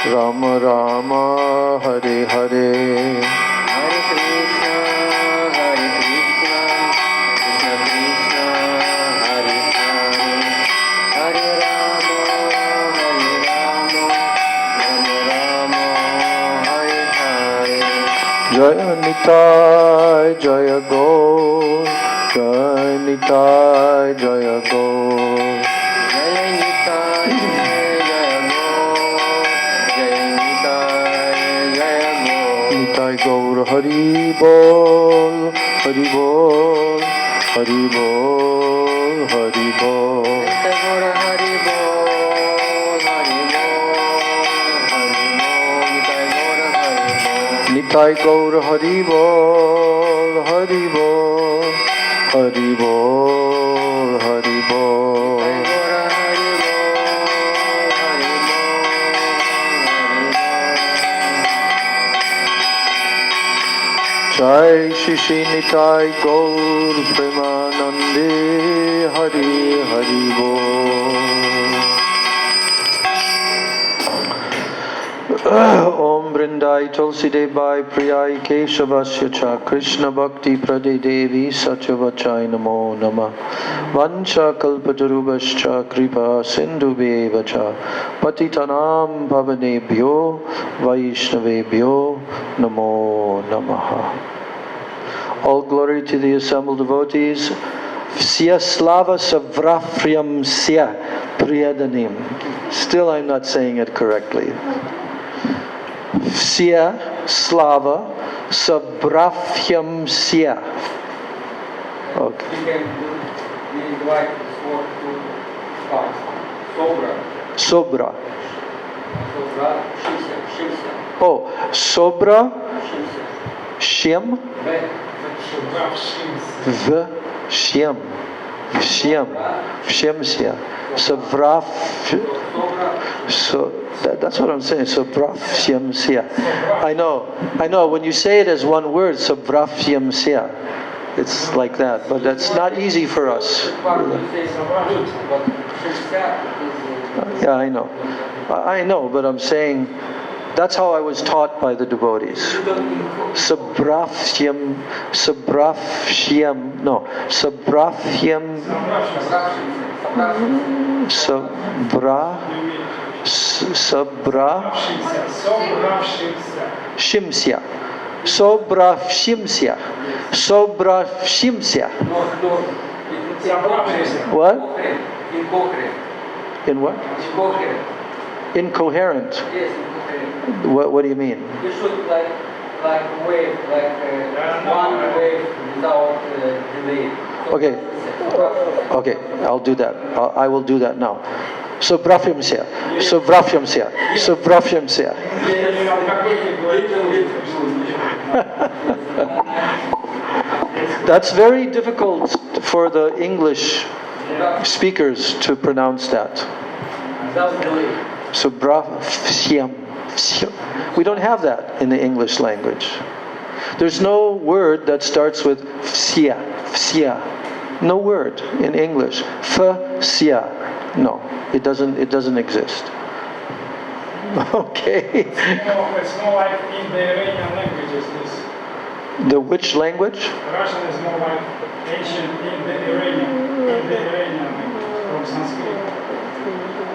Rama Rama, Hare Hare. Hare Krishna, Krishna Krishna, Hare Hare, Hare Rama, Rama Rama, Hare Hare. Jaya Nitai, Jaya Gaur, Jaya Nitai, Jaya Gaur. Jaya Nitai, Jaya Gaur, Jaya Nitai, Jaya Gaur. Nitai Gaur Hari Bol, Hari Bol, Hari Bol, Hari Bol. Nitai Gaur Hari Bol, Hari Bol, Nitai Gaur Hari Bol. Nitai Gaur Hari Bol, Hari Bol, Hari Bol, Hari Bol. Jai Shri Nitai Gaur Premanande, Hari Hari Bol. Om Brindai Tulsi Devi Priyai Keshavasya Cha Krishna Bhakti Prade Devi Satyavachai Namo Namah Vancha Kalpatarubhascha Kripa Sindhu Bevacha Patitanam Pavanebhyo Vaishnavebhyo Namo Namaha. All glory to the assembled devotees. Sya Slava Savrafryam Sya Priyadanim. Still I'm not saying it correctly. Sya Slava Sabrafyam Sya. Okay. You can divide this word to parts. Sobra. Sobra. Sobra. Shimsa. Oh, Sobra Shimsa. Shem V Shem Shem Shemsya Savraf. So that's what I'm saying. Sabrafyamsya. I know. When you say it as one word, sabrafyamsya, it's like that. But that's not easy for us. Yeah, I know. I know, but I'm saying that's how I was taught by the devotees. Sabrafyam. Shimsya. Sobrafshimsya. What? In what? Incoherent. Yes, incoherent. What do you mean? You should like wave, one wave without delay. Okay, I'll do that. I will do that now. Sobrafyamsya. That's very difficult for the English speakers to pronounce that. Sobrafyam. We don't have that in the English language. There's no word that starts with fsya. No word in English. Fsya. No, it doesn't exist. Okay. It's more like in the Iranian languages. This The which language? Russian is more like ancient in the Iranian language from Sanskrit.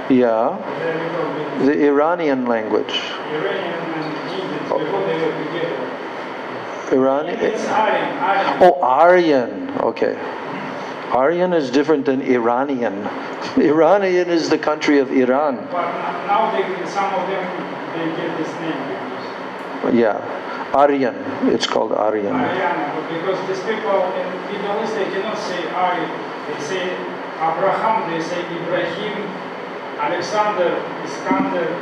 Yeah, There we go. the Iranian language. Iranian and Indians before they were together. Iranian. It's Aryan. Oh, Aryan. Okay. Aryan is different than Iranian. Iranian is the country of Iran. But now some of them they get this name. Yeah, Aryan. It's called Aryan. Aryan, because these people in Middle East they cannot say Aryan. They say Abraham. They say Ibrahim, Alexander, Iskander.